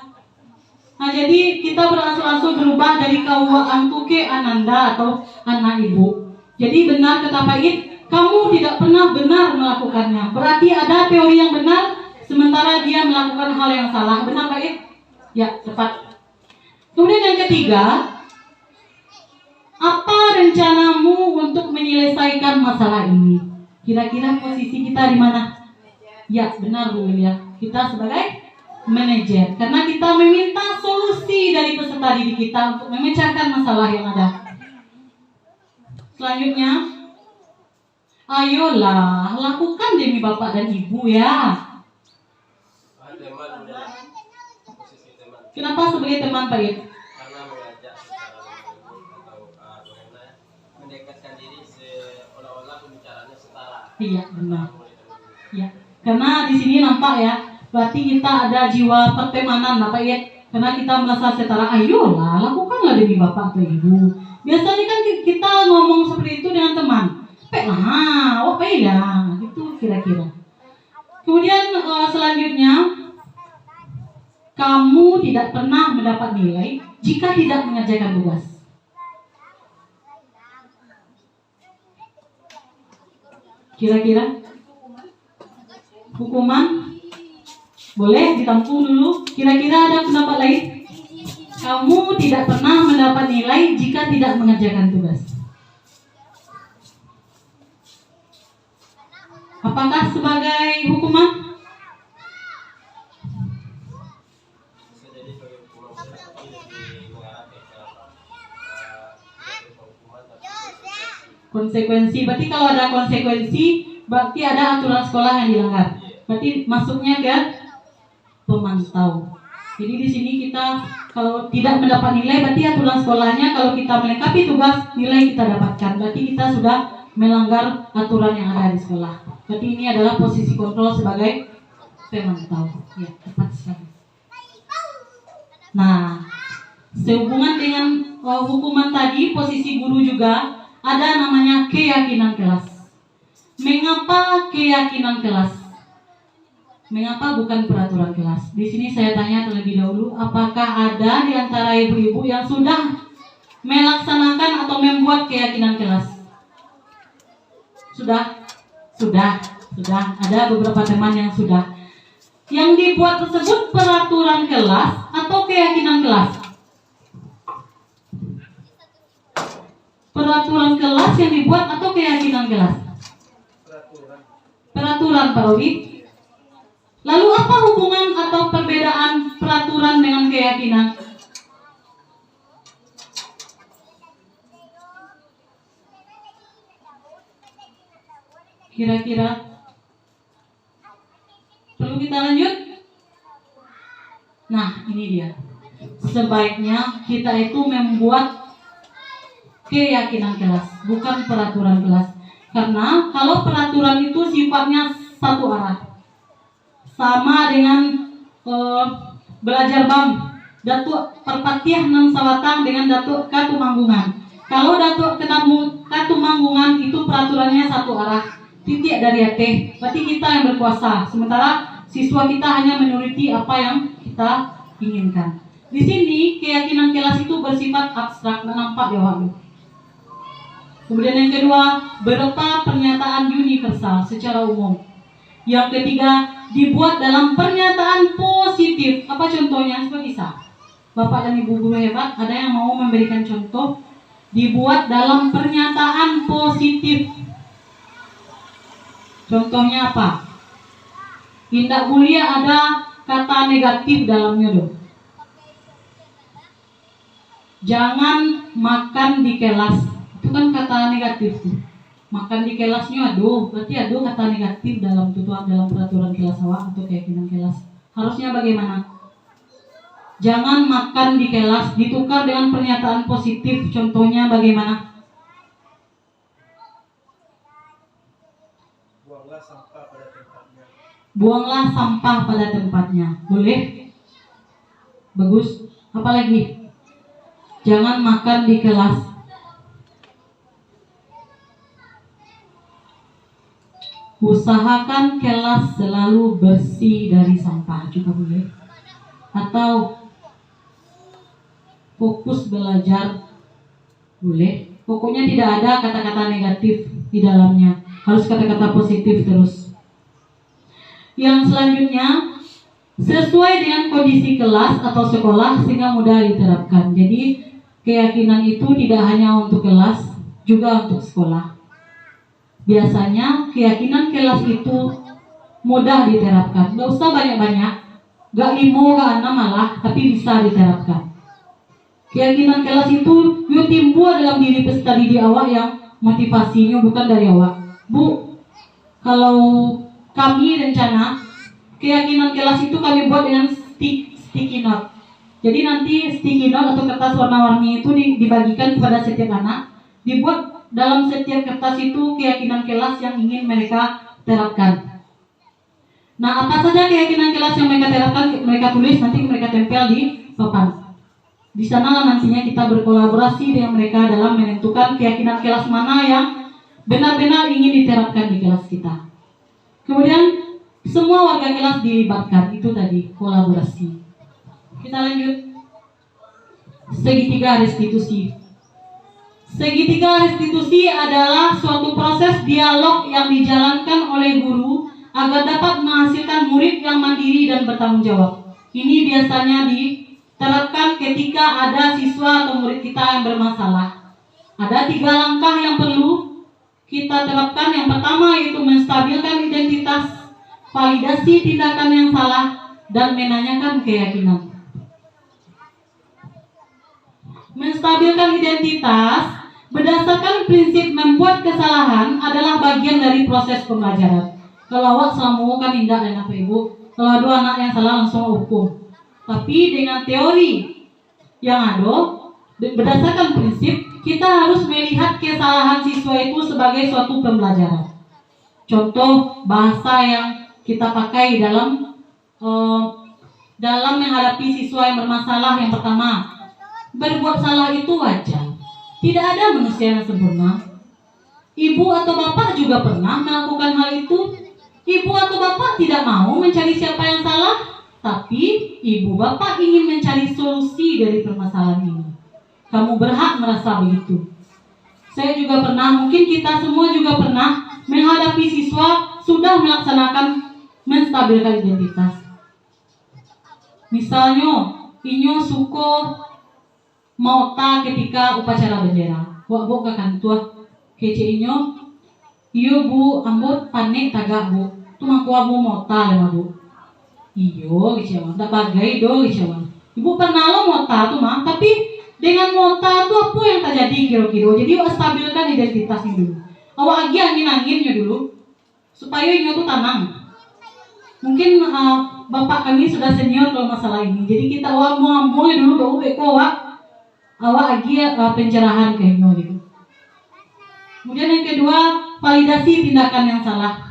Nah jadi kita berangsur-angsur berubah dari kau waang itu ke ananda atau anak ibu. Jadi benar kata Pak Id, kamu tidak pernah benar melakukannya. Berarti ada teori yang benar, sementara dia melakukan hal yang salah. Benar Pak Id? Ya, tepat. Kemudian yang ketiga, Apa rencanamu untuk menyelesaikan masalah ini? Kira-kira posisi kita di mana? Ya, benar Bu Wilya. Kita sebagai manajer, karena kita meminta solusi dari peserta didik kita untuk memecahkan masalah yang ada. Selanjutnya, ayolah lakukan demi Bapak dan Ibu ya. Kenapa sebagai teman Pak Yud? Karena mengajak atau mendekatkan diri seolah-olah pembicaranya setara. Iya, benar. Ya, karena di sini nampak ya, berarti kita ada jiwa pertemanan Bapak Yud. Karena kita merasa setara, ayolah lakukanlah demi Bapak atau Ibu. Biasanya kan kita ngomong seperti itu dengan teman. Lah, apa ya? Itu kira-kira. Kemudian selanjutnya, kamu tidak pernah mendapat nilai jika tidak mengerjakan tugas. Kira-kira hukuman boleh ditampung dulu. Kira-kira ada pendapat lain? Kamu tidak pernah mendapat nilai jika tidak mengerjakan tugas. Apakah sebagai hukuman? Bisa jadi sebagai hukuman, tapi lebih mengarah ke hukuman tapi Konsekuensi. Berarti kalau ada konsekuensi, berarti ada aturan sekolah yang dilanggar. Berarti masuknya ke pemantau. Jadi di sini kita kalau tidak mendapat nilai, berarti aturan sekolahnya kalau kita melengkapi tugas, nilai kita dapatkan. Berarti kita sudah melanggar aturan yang ada di sekolah. Berarti ini adalah posisi kontrol sebagai pemantau. Ya, tepat sekali. Nah, sehubungan dengan hukuman tadi, posisi guru juga ada namanya keyakinan kelas. Mengapa keyakinan kelas? Mengapa bukan peraturan kelas? Di sini saya tanya terlebih dahulu, apakah ada di antara ibu-ibu yang sudah melaksanakan atau membuat keyakinan kelas? Sudah. Ada beberapa teman yang sudah. Yang dibuat tersebut peraturan kelas atau keyakinan kelas? Peraturan kelas yang dibuat atau keyakinan kelas? Peraturan, Pak Robi. Lalu apa hubungan atau perbedaan peraturan dengan keyakinan? Kira-kira perlu kita lanjut? Nah, ini dia. Sebaiknya kita itu membuat keyakinan kelas, bukan peraturan kelas. Karena kalau peraturan itu sifatnya satu arah. Sama dengan belajar BAM, Datuk Perpatiah Nan Sawatang dengan Datuk Katumanggungan. Kalau Datuk Katumanggungan itu peraturannya satu arah, titik dari AT, berarti kita yang berkuasa. Sementara siswa kita hanya menuruti apa yang kita inginkan. Di sini keyakinan kelas itu bersifat abstrak, nampak jawabnya. Kemudian yang kedua, berupa pernyataan universal secara umum. Yang ketiga, dibuat dalam pernyataan positif. Apa contohnya? Coba bisa. Bapak dan Ibu guru hebat, ada yang mau memberikan contoh? Dibuat dalam pernyataan positif. Contohnya apa? Tidak boleh ada kata negatif dalamnya dong. Jangan makan di kelas. Itu kan kata negatif tuh. Makan di kelasnya aduh, berarti aduh kata negatif dalam peraturan kelas awak atau keyakinan kelas. Harusnya bagaimana? Jangan makan di kelas ditukar dengan pernyataan positif. Contohnya bagaimana? buanglah sampah pada tempatnya. Buanglah sampah pada tempatnya. Boleh? Bagus. Apa lagi? Jangan makan di kelas. Usahakan kelas selalu bersih dari sampah juga boleh. Atau fokus belajar boleh. Pokoknya tidak ada kata-kata negatif di dalamnya. Harus kata-kata positif terus. Yang selanjutnya, sesuai dengan kondisi kelas atau sekolah sehingga mudah diterapkan. Jadi keyakinan itu tidak hanya untuk kelas, juga untuk sekolah. Biasanya keyakinan kelas itu mudah diterapkan. Gak usah banyak-banyak, gak 5, gak 6 malah, tapi bisa diterapkan. Keyakinan kelas itu yuk timbul dalam diri peserta didik awak yang motivasinya bukan dari awak. Bu, kalau kami rencana keyakinan kelas itu kami buat dengan sticky note. Jadi nanti sticky note atau kertas warna-warni itu dibagikan kepada setiap anak. Dibuat dalam setiap kertas itu keyakinan kelas yang ingin mereka terapkan. Nah, apa saja keyakinan kelas yang mereka terapkan, mereka tulis, nanti mereka tempel di papan. Di sana nantinya kita berkolaborasi dengan mereka dalam menentukan keyakinan kelas mana yang benar-benar ingin diterapkan di kelas kita. Kemudian semua warga kelas dilibatkan, itu tadi kolaborasi. Kita lanjut. Segitiga restitusi. Segitiga restitusi adalah suatu proses dialog yang dijalankan oleh guru agar dapat menghasilkan murid yang mandiri dan bertanggung jawab. Ini biasanya diterapkan ketika ada siswa atau murid kita yang bermasalah. Ada 3 langkah yang perlu kita terapkan. Yang pertama yaitu menstabilkan identitas, validasi tindakan yang salah, dan menanyakan keyakinan. Menstabilkan identitas berdasarkan prinsip membuat kesalahan adalah bagian dari proses pembelajaran. Kalau awak selama kan indah dan apa ibu, kalau ada anak yang salah langsung hukum. Tapi dengan teori yang ada, berdasarkan prinsip, kita harus melihat kesalahan siswa itu sebagai suatu pembelajaran. Contoh bahasa yang kita pakai dalam menghadapi siswa yang bermasalah. Yang pertama, berbuat salah itu wajar. Tidak ada manusia yang sempurna. Ibu atau bapak juga pernah melakukan hal itu. Ibu atau bapak tidak mau mencari siapa yang salah, tapi ibu bapak ingin mencari solusi dari permasalahan ini. Kamu berhak merasa begitu. Saya juga pernah, mungkin kita semua juga pernah menghadapi siswa sudah melaksanakan menstabilkan identitas. Misalnya, inyo suko mauta ketika upacara bendera. Wak kan tua kece inyo. Iyo bu, ambut panik tagak bu. Tumangku abu mauta lema bu. Iyo kecewa. Tak bagai do kecewa. Ibu pernah lo mauta tuh mah, tapi dengan mauta tuh apa yang terjadi kira-kira. Jadi wak stabilkan identitasnya dulu. Awak lagi angin-anginnya dulu supaya inyo tuh tenang. Mungkin bapak kami sudah senior kalau masalah ini. Jadi kita awak mau dulu bau beko awak lagi pencerahan kayaknya gitu. Kemudian yang kedua, validasi tindakan yang salah.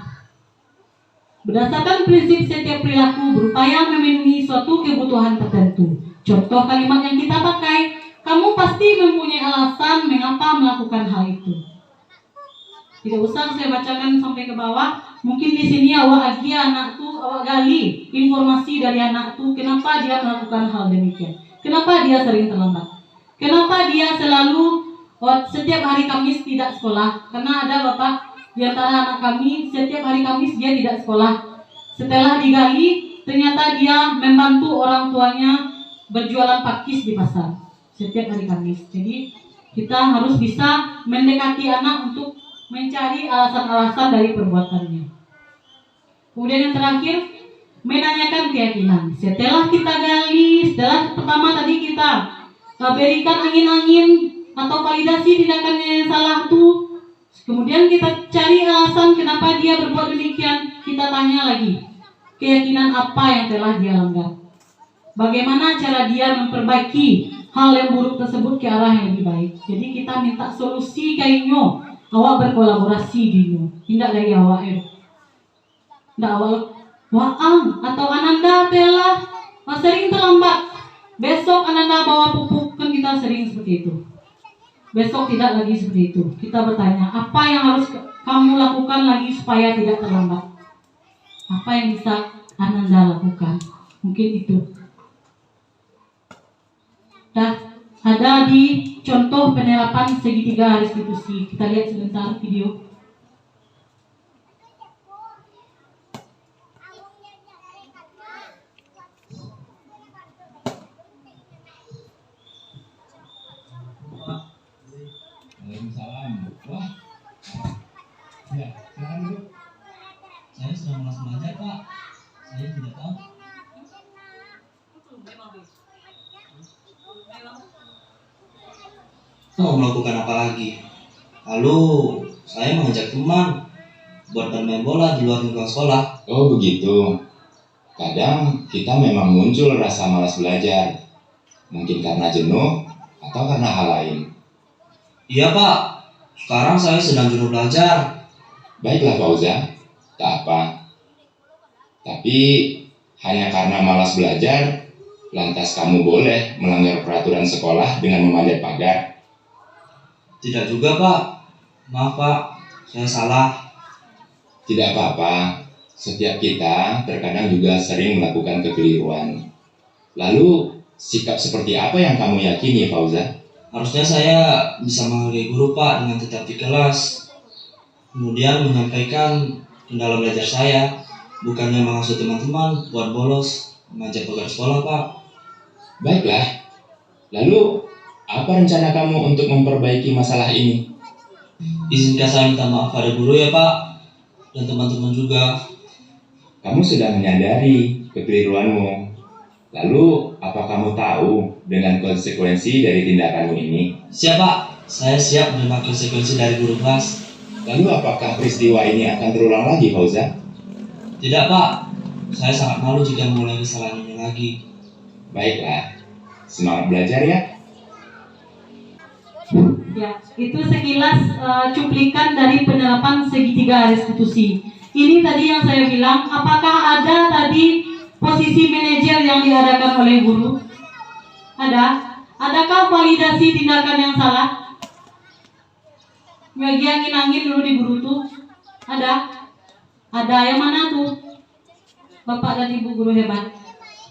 Berdasarkan prinsip setiap perilaku berupaya memenuhi suatu kebutuhan tertentu. Contoh kalimat yang kita pakai, kamu pasti mempunyai alasan mengapa melakukan hal itu. Tidak usah saya bacakan sampai ke bawah. Mungkin di sini awak lagi anak tuh, awak gali informasi dari anak tuh kenapa dia melakukan hal demikian. Kenapa dia sering terlambat. Kenapa dia selalu setiap hari Kamis tidak sekolah? Karena ada bapak di antara anak kami setiap hari Kamis dia tidak sekolah. Setelah digali, ternyata dia membantu orang tuanya berjualan pakis di pasar setiap hari Kamis. Jadi kita harus bisa mendekati anak untuk mencari alasan-alasan dari perbuatannya. Kemudian yang terakhir, menanyakan keyakinan. Setelah kita gali, setelah pertama tadi kita berikan angin-angin atau validasi tindakannya yang salah tuh. Kemudian kita cari alasan kenapa dia berbuat demikian. Kita tanya lagi, keyakinan apa yang telah dia langgar. Bagaimana cara dia memperbaiki hal yang buruk tersebut ke arah yang lebih baik. Jadi kita minta solusi kayaknya. Awak berkolaborasi dinyo. Tidak dari awak ya. Tidak awak Waang atau Ananda telah sering terlambat. Besok Ananda bawa pupuk, kan kita sering seperti itu. Besok tidak lagi seperti itu. Kita bertanya, apa yang harus kamu lakukan lagi supaya tidak terlambat? Apa yang bisa Ananda lakukan? Mungkin itu. Dah ada di contoh penerapan segitiga restitusi. Kita lihat sebentar video. Silakan duduk. Saya sedang malas belajar, Pak. Saya tidak tahu. Mau melakukan apa lagi? Lalu saya mengajak teman buat bermain bola di luar lingkungan sekolah. Oh begitu. Kadang kita memang muncul rasa malas belajar. Mungkin karena jenuh atau karena hal lain. Iya Pak, sekarang saya sedang jenuh belajar. Baiklah Fauza, tak apa. Tapi hanya karena malas belajar, lantas kamu boleh melanggar peraturan sekolah dengan memanjat pagar. Tidak juga Pak. Maaf Pak, saya salah. Tidak apa-apa. Setiap kita terkadang juga sering melakukan kekeliruan. Lalu sikap seperti apa yang kamu yakini Fauza? Harusnya saya bisa menghargai guru Pak dengan tetap di kelas. Kemudian menyampaikan kendala belajar saya, bukannya menghasut teman-teman buat bolos memanjat pagar sekolah Pak. Baiklah. Lalu apa rencana kamu untuk memperbaiki masalah ini? Izinkan saya minta maaf pada guru ya Pak, dan teman-teman juga. Kamu sudah menyadari kekeliruanmu. Lalu, apa kamu tahu dengan konsekuensi dari tindakanmu ini? Siap Pak, saya siap menerima konsekuensi dari guru kelas. Lalu, apakah peristiwa ini akan terulang lagi, Fauza? Tidak Pak, saya sangat malu jika mengulangi kesalahan ini lagi. Baiklah, semangat belajar ya. Ya, itu sekilas cuplikan dari penerapan segitiga restitusi. Ini tadi yang saya bilang, apakah ada tadi posisi manajer yang diadakan oleh guru? Ada? Adakah validasi tindakan yang salah? Bagi angin-angin dulu di guru tuh? Ada? Ada yang mana tuh? Bapak dan Ibu guru hebat.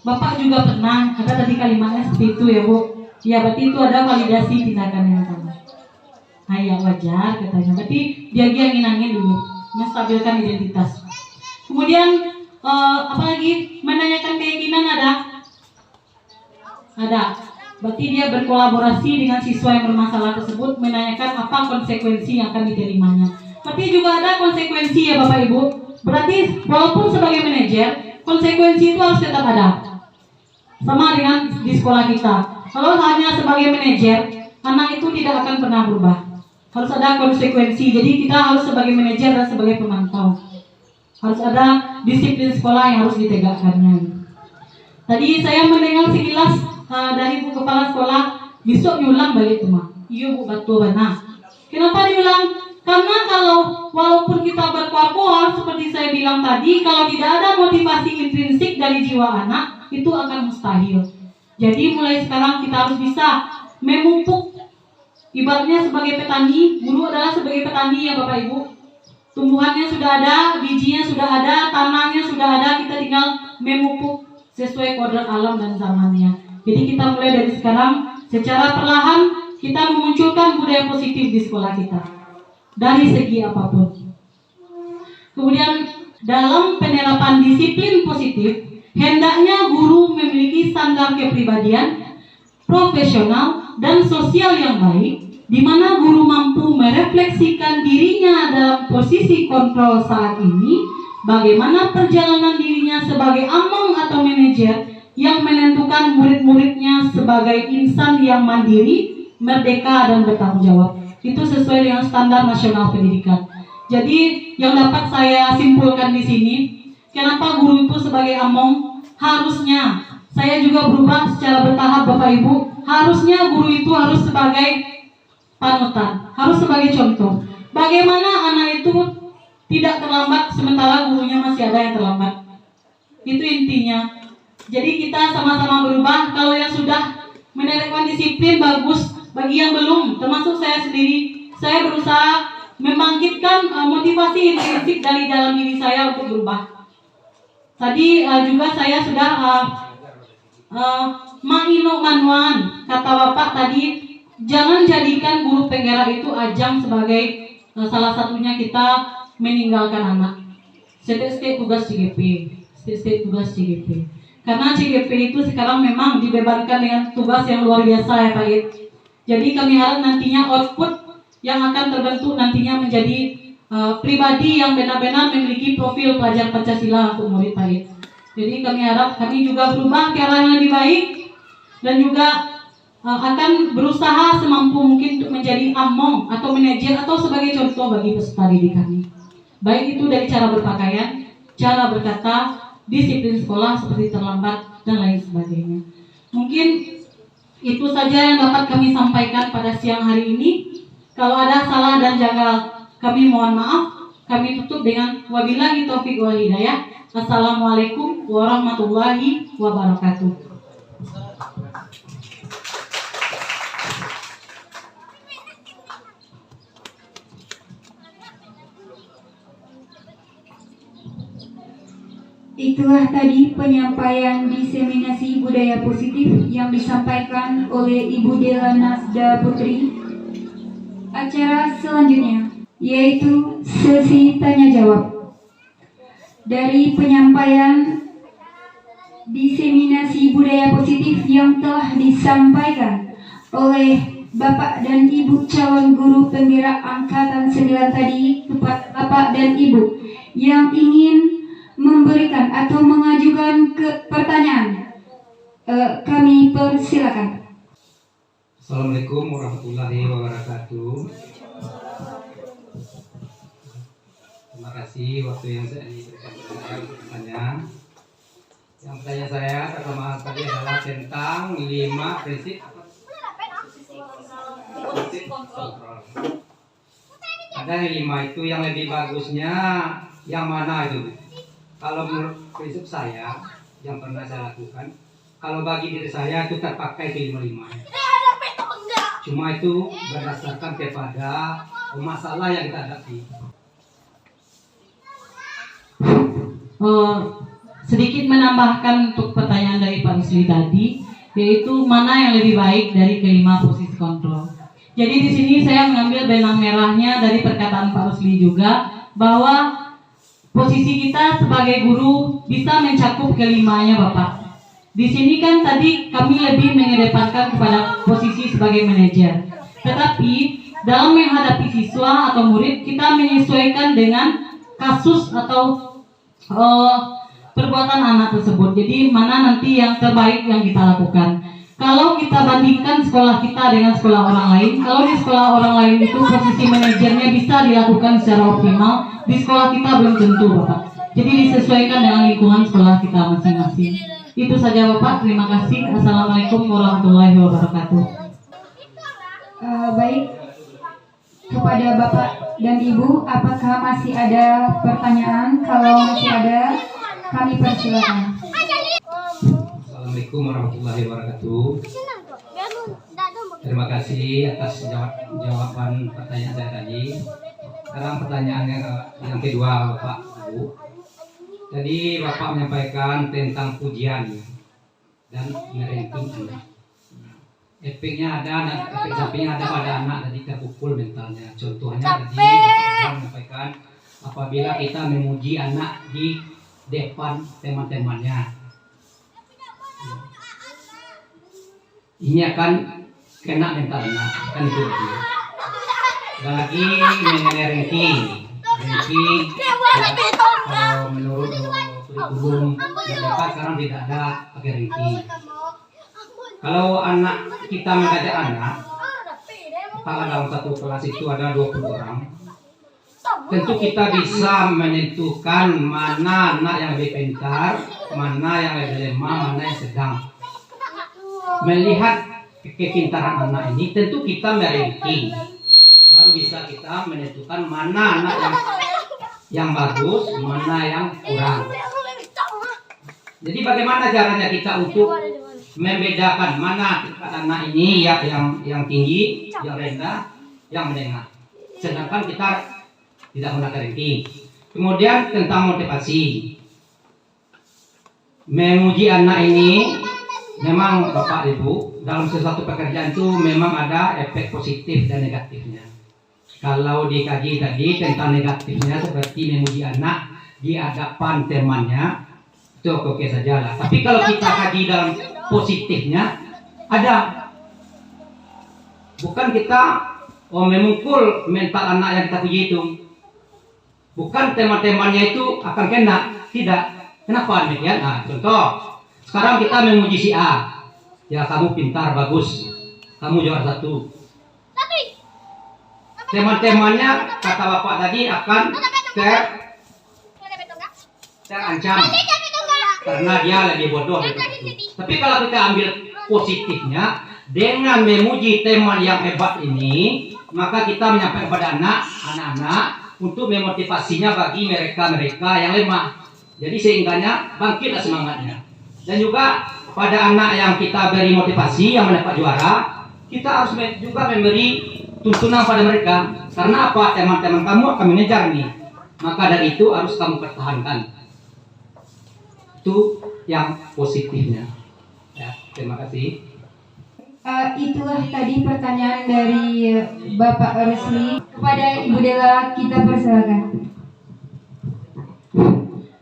Bapak juga pernah, ada tadi kalimatnya seperti itu ya Bu. Ya berarti itu ada validasi tindakan yang salah. Nah ya wajar katanya. Berarti dia angin-angin dulu, menstabilkan identitas. Kemudian apalagi menanyakan keyakinan ada? Ada. Berarti dia berkolaborasi dengan siswa yang bermasalah tersebut, menanyakan apa konsekuensi yang akan diterimanya. Berarti juga ada konsekuensi ya Bapak Ibu. Berarti walaupun sebagai manajer, konsekuensi itu harus tetap ada. Sama dengan di sekolah kita. Kalau hanya sebagai manajer, anak itu tidak akan pernah berubah. Harus ada konsekuensi. Jadi kita harus sebagai manajer dan sebagai pemantau. Harus ada disiplin sekolah yang harus ditegakkannya. Tadi saya mendengar sekilas dari Bu Kepala Sekolah, besok diulang balik rumah. Iya Bu, betul benar. Kenapa diulang? Karena kalau walaupun kita berkuar-kuar seperti saya bilang tadi, kalau tidak ada motivasi intrinsik dari jiwa anak, itu akan mustahil. Jadi mulai sekarang kita harus bisa memupuk. Ibaratnya sebagai petani, guru adalah sebagai petani ya Bapak Ibu. Tumbuhannya sudah ada, bijinya sudah ada, tanahnya sudah ada, kita tinggal memupuk sesuai kodrat alam dan zamannya. Jadi kita mulai dari sekarang, secara perlahan kita memunculkan budaya positif di sekolah kita. Dari segi apapun. Kemudian dalam penerapan disiplin positif, hendaknya guru memiliki standar kepribadian, profesional, dan sosial yang baik, di mana guru mampu merefleksikan dirinya dalam posisi kontrol saat ini, bagaimana perjalanan dirinya sebagai among atau manajer yang menentukan murid-muridnya sebagai insan yang mandiri, merdeka, dan bertanggung jawab. Itu sesuai dengan standar nasional pendidikan. Jadi yang dapat saya simpulkan di sini, kenapa guru itu sebagai among? Harusnya saya juga berubah secara bertahap Bapak Ibu. Harusnya guru itu harus sebagai panutan, harus sebagai contoh. Bagaimana anak itu tidak terlambat sementara gurunya masih ada yang terlambat. Itu intinya. Jadi kita sama-sama berubah. Kalau yang sudah menerapkan disiplin bagus. Bagi yang belum, termasuk saya sendiri, saya berusaha membangkitkan motivasi intrinsik dari dalam diri saya untuk berubah. Tadi juga saya sudah ma'ino manuan, kata Bapak tadi, jangan jadikan guru penggerak itu ajang sebagai salah satunya kita meninggalkan anak. Setiap tugas CGP, setiap tugas CGP. Karena CGP itu sekarang memang dibebankan dengan tugas yang luar biasa ya Pak Id. Jadi kami harap nantinya output yang akan terbentuk nantinya menjadi pribadi yang benar-benar memiliki profil pelajar Pancasila untuk murid PAID. Jadi kami harap kami juga berubah ke arah yang lebih baik dan juga akan berusaha semampu mungkin untuk menjadi among atau manajer atau sebagai contoh bagi peserta didik kami. Baik itu dari cara berpakaian, cara berkata, disiplin sekolah seperti terlambat dan lain sebagainya. Mungkin itu saja yang dapat kami sampaikan pada siang hari ini. Kalau ada salah dan janggal, kami mohon maaf. Kami tutup dengan wabillahi taufiq wal hidayah. Assalamualaikum warahmatullahi wabarakatuh. Itulah tadi penyampaian diseminasi budaya positif yang disampaikan oleh Ibu Dela Nasda Putri. Acara selanjutnya yaitu sesi tanya jawab. Dari penyampaian diseminasi budaya positif yang telah disampaikan oleh Bapak dan Ibu calon guru penggerak angkatan 9 tadi, kepada Bapak dan Ibu yang ingin memberikan atau mengajukan pertanyaan, kami persilakan. Assalamualaikum warahmatullahi wabarakatuh. Terima kasih waktu yang saya diberikan kepada saya untuk bertanya. Yang pertanyaan saya pertama tadi adalah tentang 5 prinsip kontrol. Ada 5 itu yang lebih bagusnya yang mana itu? Kalau menurut prinsip saya yang pernah saya lakukan, kalau bagi diri saya itu terpakai kelima-lima. Cuma itu berdasarkan kepada masalah yang kita hadapi. Sedikit menambahkan untuk pertanyaan dari Pak Rusli tadi, yaitu mana yang lebih baik dari kelima posisi kontrol. Jadi di sini saya mengambil benang merahnya dari perkataan Pak Rusli juga, bahwa posisi kita sebagai guru bisa mencakup kelimanya, Bapak. Di sini kan tadi kami lebih mengedepankan kepada posisi sebagai manajer. Tetapi dalam menghadapi siswa atau murid, kita menyesuaikan dengan kasus atau perbuatan anak tersebut. Jadi mana nanti yang terbaik yang kita lakukan. Kalau kita bandingkan sekolah kita dengan sekolah orang lain, kalau di sekolah orang lain itu posisi manajernya bisa dilakukan secara optimal, di sekolah kita belum tentu, Bapak. Jadi disesuaikan dengan lingkungan sekolah kita masing-masing. Itu saja, Bapak. Terima kasih. Assalamualaikum warahmatullahi wabarakatuh. Baik, kepada Bapak dan Ibu, apakah masih ada pertanyaan? Kalau masih ada, kami persilakan. Assalamualaikum warahmatullahi wabarakatuh. Terima kasih atas jawaban pertanyaan saya tadi. Sekarang pertanyaan yang kedua, Bapak Ibu. Tadi Bapak menyampaikan tentang pujian dan ngeranking anak. Efeknya ada, dan efek sampingnya ada pada anak, tadi terpukul mentalnya. Contohnya tadi Bapak menyampaikan apabila kita memuji anak di depan teman-temannya, ini akan kena mental anak, kan itu dia. Lagi mengenai ranking kalau menurut kurikulum yang dapat sekarang tidak ada pakai ranking. Kalau anak kita mengajak anak, kalau dalam satu kelas itu ada 20 orang, tentu kita bisa menentukan mana anak yang lebih pintar, mana yang lebih lemah, mana yang sedang. Melihat kepintaran anak ini, tentu kita meranking, baru bisa kita menentukan mana anak yang bagus, mana yang kurang. Jadi bagaimana caranya kita untuk membedakan mana anak ini yang tinggi, yang rendah, yang menengah. Sedangkan kita tidak menggunakan ranking. Kemudian tentang motivasi, memuji anak ini memang Bapak Ibu dalam sesuatu pekerjaan itu memang ada efek positif dan negatifnya. Kalau dikaji tadi tentang negatifnya seperti memuji anak di hadapan temannya, itu oke saja lah. Tapi kalau kita kaji dalam positifnya, ada, bukan kita memukul mental anak yang kita puji itu, Bukan teman-temannya itu akan kena, tidak. Kenapa demikian? Nah, contoh, sekarang kita memuji si A. Ya, kamu pintar, bagus. Kamu juara 1. Teman-temannya, kata bapak tadi, akan terancam karena dia lebih bodoh. Tapi kalau kita ambil positifnya, dengan memuji teman yang hebat ini, maka kita menyampaikan kepada anak-anak untuk memotivasinya bagi mereka-mereka yang lemah. Jadi sehingganya bangkitlah semangatnya. Dan juga pada anak yang kita beri motivasi yang mendapat juara, kita harus juga memberi tuntunan pada mereka. Karena apa? Teman-teman kamu akan mengejar nih. Maka dari itu harus kamu pertahankan. Itu yang positifnya. Ya, terima kasih. Itulah tadi pertanyaan dari Bapak Resli. Kepada Ibu Dela kita persilakan.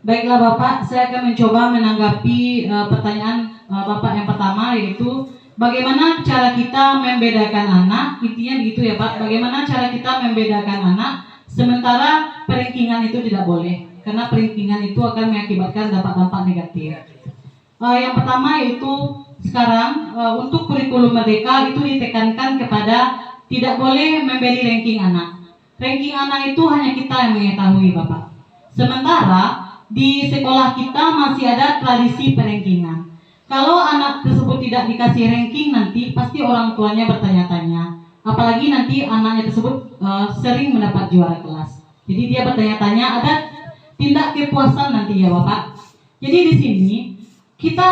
Baiklah Bapak, saya akan mencoba menanggapi pertanyaan Bapak yang pertama, yaitu bagaimana cara kita membedakan anak. Intinya begitu ya Pak, bagaimana cara kita membedakan anak sementara perankingan itu tidak boleh, karena perankingan itu akan mengakibatkan dampak-dampak negatif. Yang pertama yaitu sekarang untuk kurikulum merdeka itu ditekankan kepada tidak boleh memberi ranking anak. Ranking anak itu hanya kita yang mengetahui Bapak. Sementara di sekolah kita masih ada tradisi perankingan. Kalau anak tersebut tidak dikasih ranking, nanti pasti orang tuanya bertanya-tanya. Apalagi nanti anaknya tersebut sering mendapat juara kelas. Jadi dia bertanya-tanya, ada tindak kepuasan nanti ya Bapak. Jadi di sini kita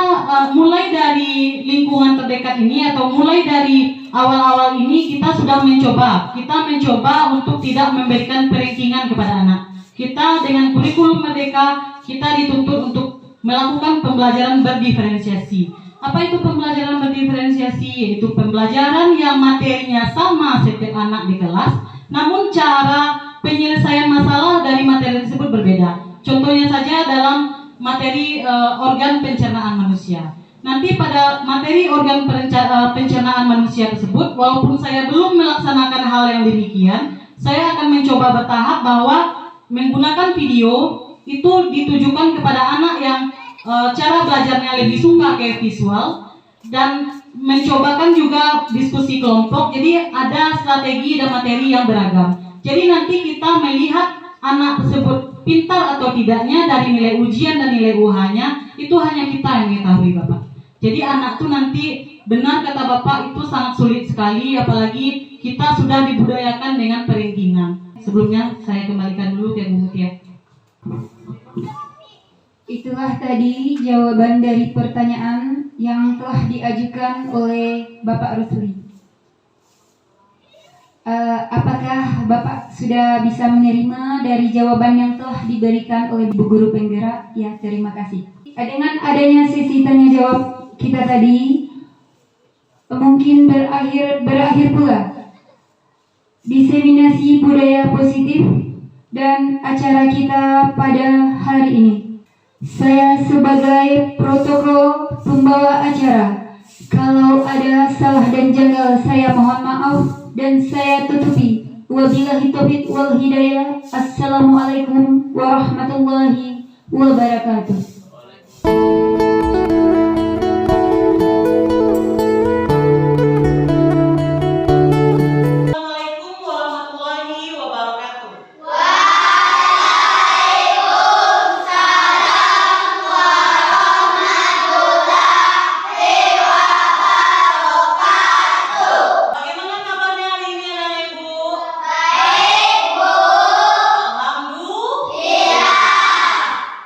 mulai dari lingkungan terdekat ini atau mulai dari awal-awal ini kita sudah mencoba. Kita mencoba untuk tidak memberikan perankingan kepada anak. Kita dengan kurikulum merdeka, kita dituntut untuk melakukan pembelajaran berdiferensiasi. Apa itu pembelajaran berdiferensiasi? Yaitu pembelajaran yang materinya sama setiap anak di kelas, namun cara penyelesaian masalah dari materi tersebut berbeda. Contohnya saja dalam materi organ pencernaan manusia. Nanti pada materi organ pencernaan manusia tersebut, walaupun saya belum melaksanakan hal yang demikian, saya akan mencoba bertahap bahwa menggunakan video itu ditujukan kepada anak yang cara belajarnya lebih suka kayak visual, dan mencobakan juga diskusi kelompok. Jadi ada strategi dan materi yang beragam. Jadi nanti kita melihat anak tersebut pintar atau tidaknya dari nilai ujian dan nilai UH-nya, itu hanya kita yang mengetahui Bapak. Jadi anak tuh nanti, benar kata Bapak, itu sangat sulit sekali, apalagi kita sudah dibudayakan dengan perankingan. Sebelumnya saya kembalikan dulu ke Bu Mutia. Itulah tadi jawaban dari pertanyaan yang telah diajukan oleh Bapak Rusli. Apakah Bapak sudah bisa menerima dari jawaban yang telah diberikan oleh Bu Guru Penggerak? Ya, terima kasih. Dengan adanya sesi tanya jawab kita tadi, mungkin berakhir pula diseminasi budaya positif dan acara kita pada hari ini. Saya sebagai protokol pembawa acara, kalau ada salah dan janggal saya mohon maaf dan saya tutupi. Wabillahi taufiq wal hidayah. Assalamualaikum warahmatullahi wabarakatuh.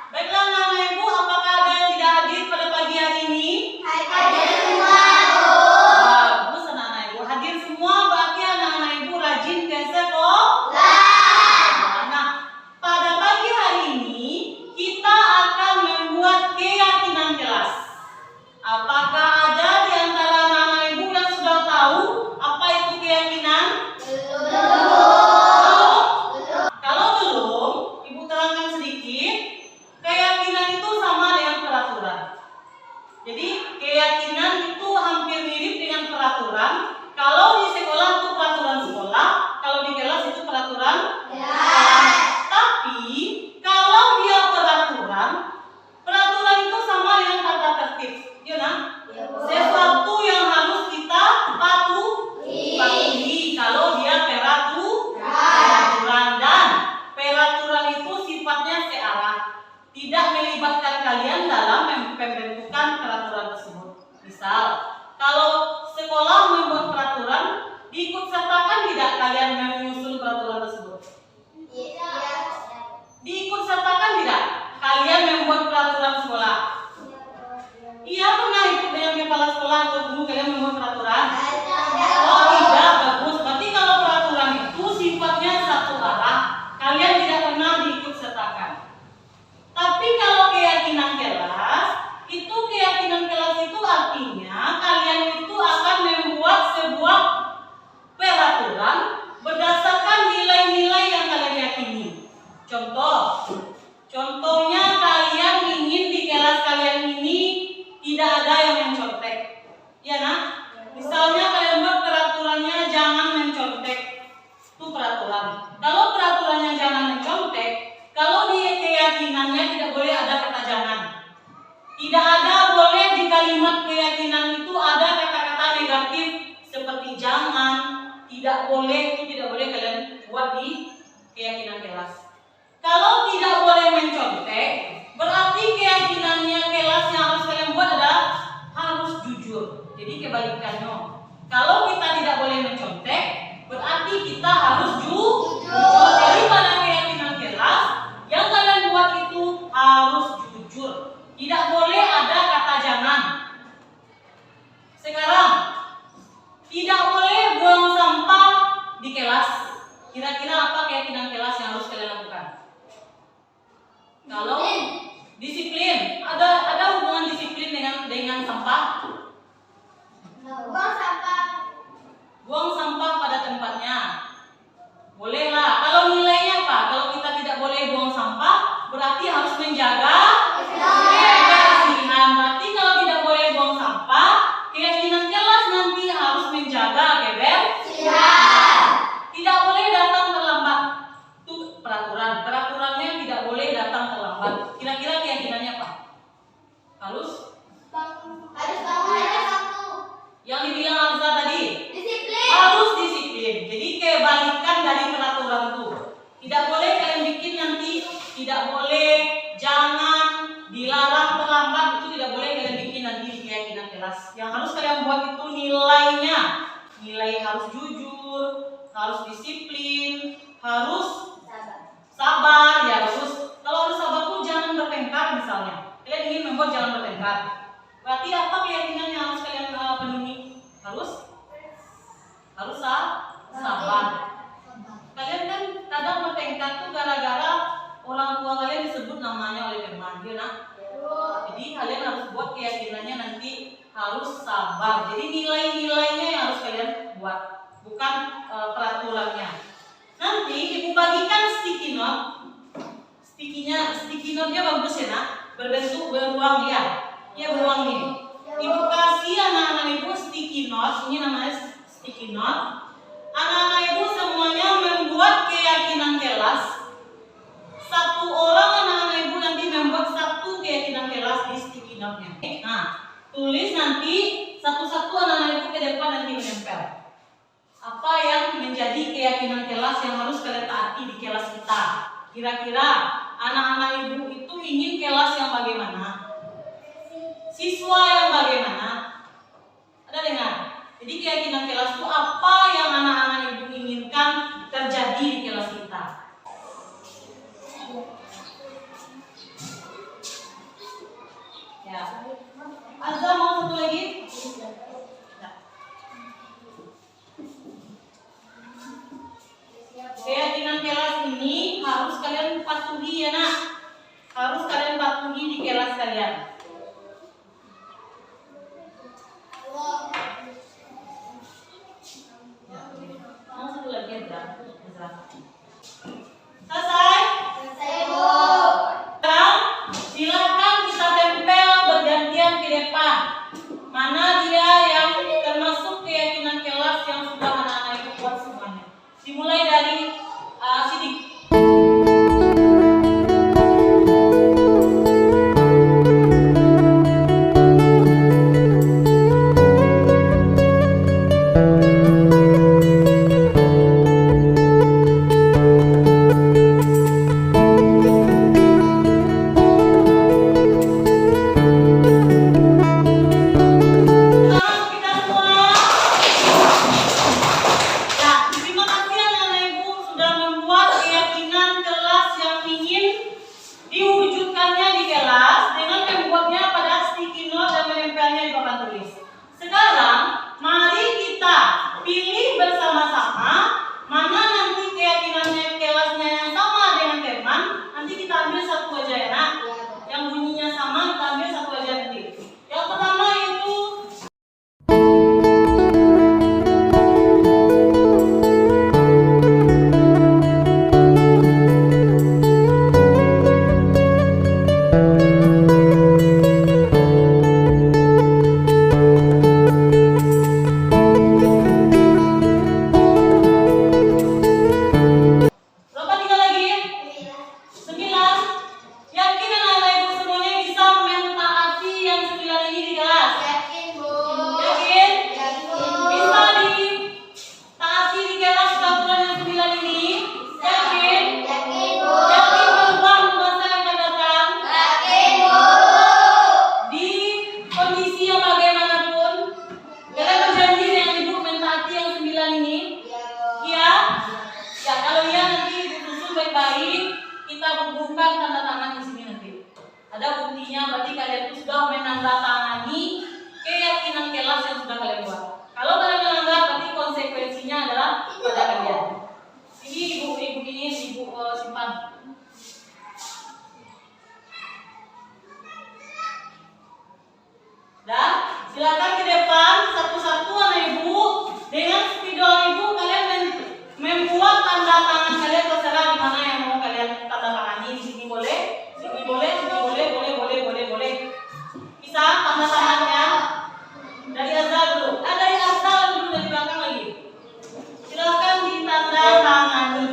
Baiklah, Nana Ibu tidak melibatkan kalian dalam pembentukan peraturan tersebut. Misal, kalau sekolah membuat peraturan, diikut sertakan tidak kalian menyusun peraturan tersebut? Diikut sertakan tidak kalian membuat peraturan sekolah? Iya, pernah ikut dengan kepala sekolah atau guru kalian membuat peraturan? Oh tidak, bagus. Berarti kalau peraturan itu sifatnya satu arah, kalian tidak pernah diikut sertakan. Tapi kalau keyakinan kelas itu artinya kalian itu akan membuat sebuah peraturan berdasarkan nilai-nilai yang kalian yakini. Contohnya kalian ingin di kelas kalian ini tidak ada yang mencontek, ya nak? Misalnya kalian buat peraturannya jangan mencontek, itu peraturan. Kalau peraturannya jangan mencontek, kalau di keyakinannya tidak boleh ada kata jangan. Tidak ada boleh di kalimat keyakinan itu ada kata-kata negatif seperti jangan, tidak boleh, itu tidak boleh kalian buat di keyakinan kelas. Kalau tidak boleh mencontek, berarti keyakinannya kelas yang harus kalian buat adalah harus jujur. Jadi kebalikannya. Kalau kita tidak boleh mencontek, berarti kita harus jujur. Jadi pada keyakinan kelas yang kalian buat itu harus jujur. Tidak boleh ada kata jangan. Sekarang, tidak boleh buang sampah di kelas. Kira-kira apa keyakinan kelas yang harus kalian lakukan? Kalau disiplin, ada hubungan disiplin dengan sampah? Buang sampah pada tempatnya. Bolehlah. Kalau nilainya apa? Kalau kita tidak boleh buang sampah, berarti harus menjaga kebersihan. Berarti kalau tidak boleh buang sampah, keyakinan kelas nanti harus menjaga kebersihan. Tidak boleh datang terlambat. Itu peraturan. Peraturannya tidak boleh datang terlambat. Kira-kira keyakinannya apa? Harus yang dibilang Arza tadi, harus disiplin. Jadi kebalikan dari peraturan itu. Tidak boleh kalian bikin nanti, tidak boleh, jangan, dilarang terlambat, itu tidak boleh kalian bikin nanti di keyakinan kelas. Yang harus kalian buat itu nilainya. Nilai harus jujur, harus disiplin, harus sabar, ya bagus. Kalau harus sabar tuh jangan bertengkar misalnya. Kalian ingin membuat jangan bertengkar. Berarti apa keyakinan yang harus kalian penuhi? Harus sabar. Kalian kan kadang bertengkar tuh gara-gara orang tua kalian disebut namanya oleh firman, ya nak? Jadi kalian harus buat keyakinannya nanti harus sabar. Jadi nilai-nilainya yang harus kalian buat, bukan peraturannya. Nanti ibu bagikan sticky note. Sticky note-nya bagus ya nak? Berbentuk beruang ya. Ya beruang nih. Ibu kasih anak-anak ibu sticky note. Ini namanya sticky note. Anak-anak ibu semuanya membuat keyakinan kelas. Satu orang anak-anak ibu nanti membuat satu keyakinan kelas di sticky note-nya. Nah, tulis nanti satu-satu anak-anak ibu ke depan nanti menempel. Apa yang menjadi keyakinan kelas yang harus kalian taati di kelas kita? Kira-kira anak-anak ibu itu ingin kelas yang bagaimana? Siswa yang bagaimana? Ada dengar? Jadi keyakinan kelas itu apa yang anak-anak ibu inginkan terjadi di kelas kita? Ya. Azza mau satu lagi? Keyakinan kelas ini harus kalian patuhi ya nak. sudah menandatangani keyakinan kelas yang sudah kalian buat. Kalau kalian melanggar, berarti konsekuensinya adalah pada kalian. Ini ibu ini ibu simpan. Dan silakan ke depan satu-satu anak ibu. Dengan spidol ibu kalian membuat tanda tangan kalian, terserah di mana yang mau kalian tanda tangani. Di sini boleh, sini boleh, boleh. Bisa tanda tangannya dari Azhar dulu. Dari Azhar dulu, dari belakang lagi. Silakan ditanda tangani.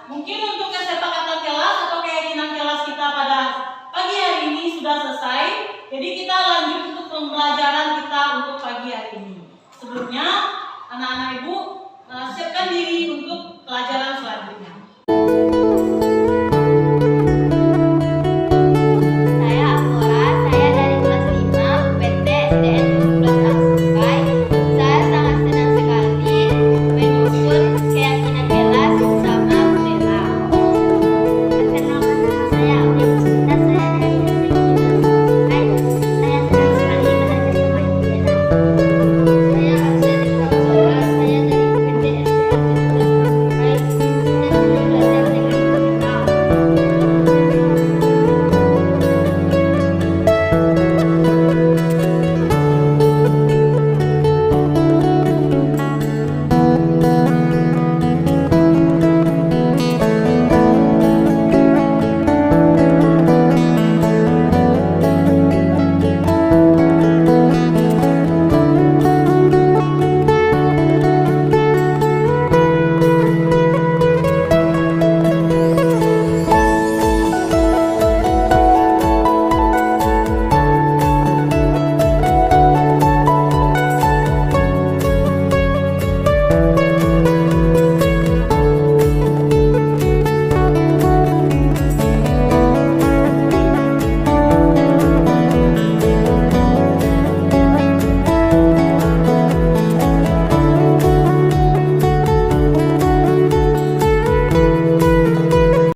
Mungkin untuk kesepakatan kelas atau keyakinan kelas kita pada pagi hari ini sudah selesai. Jadi kita lanjut untuk pembelajaran kita untuk pagi hari ini. Sebelumnya, anak-anak ibu siapkan diri untuk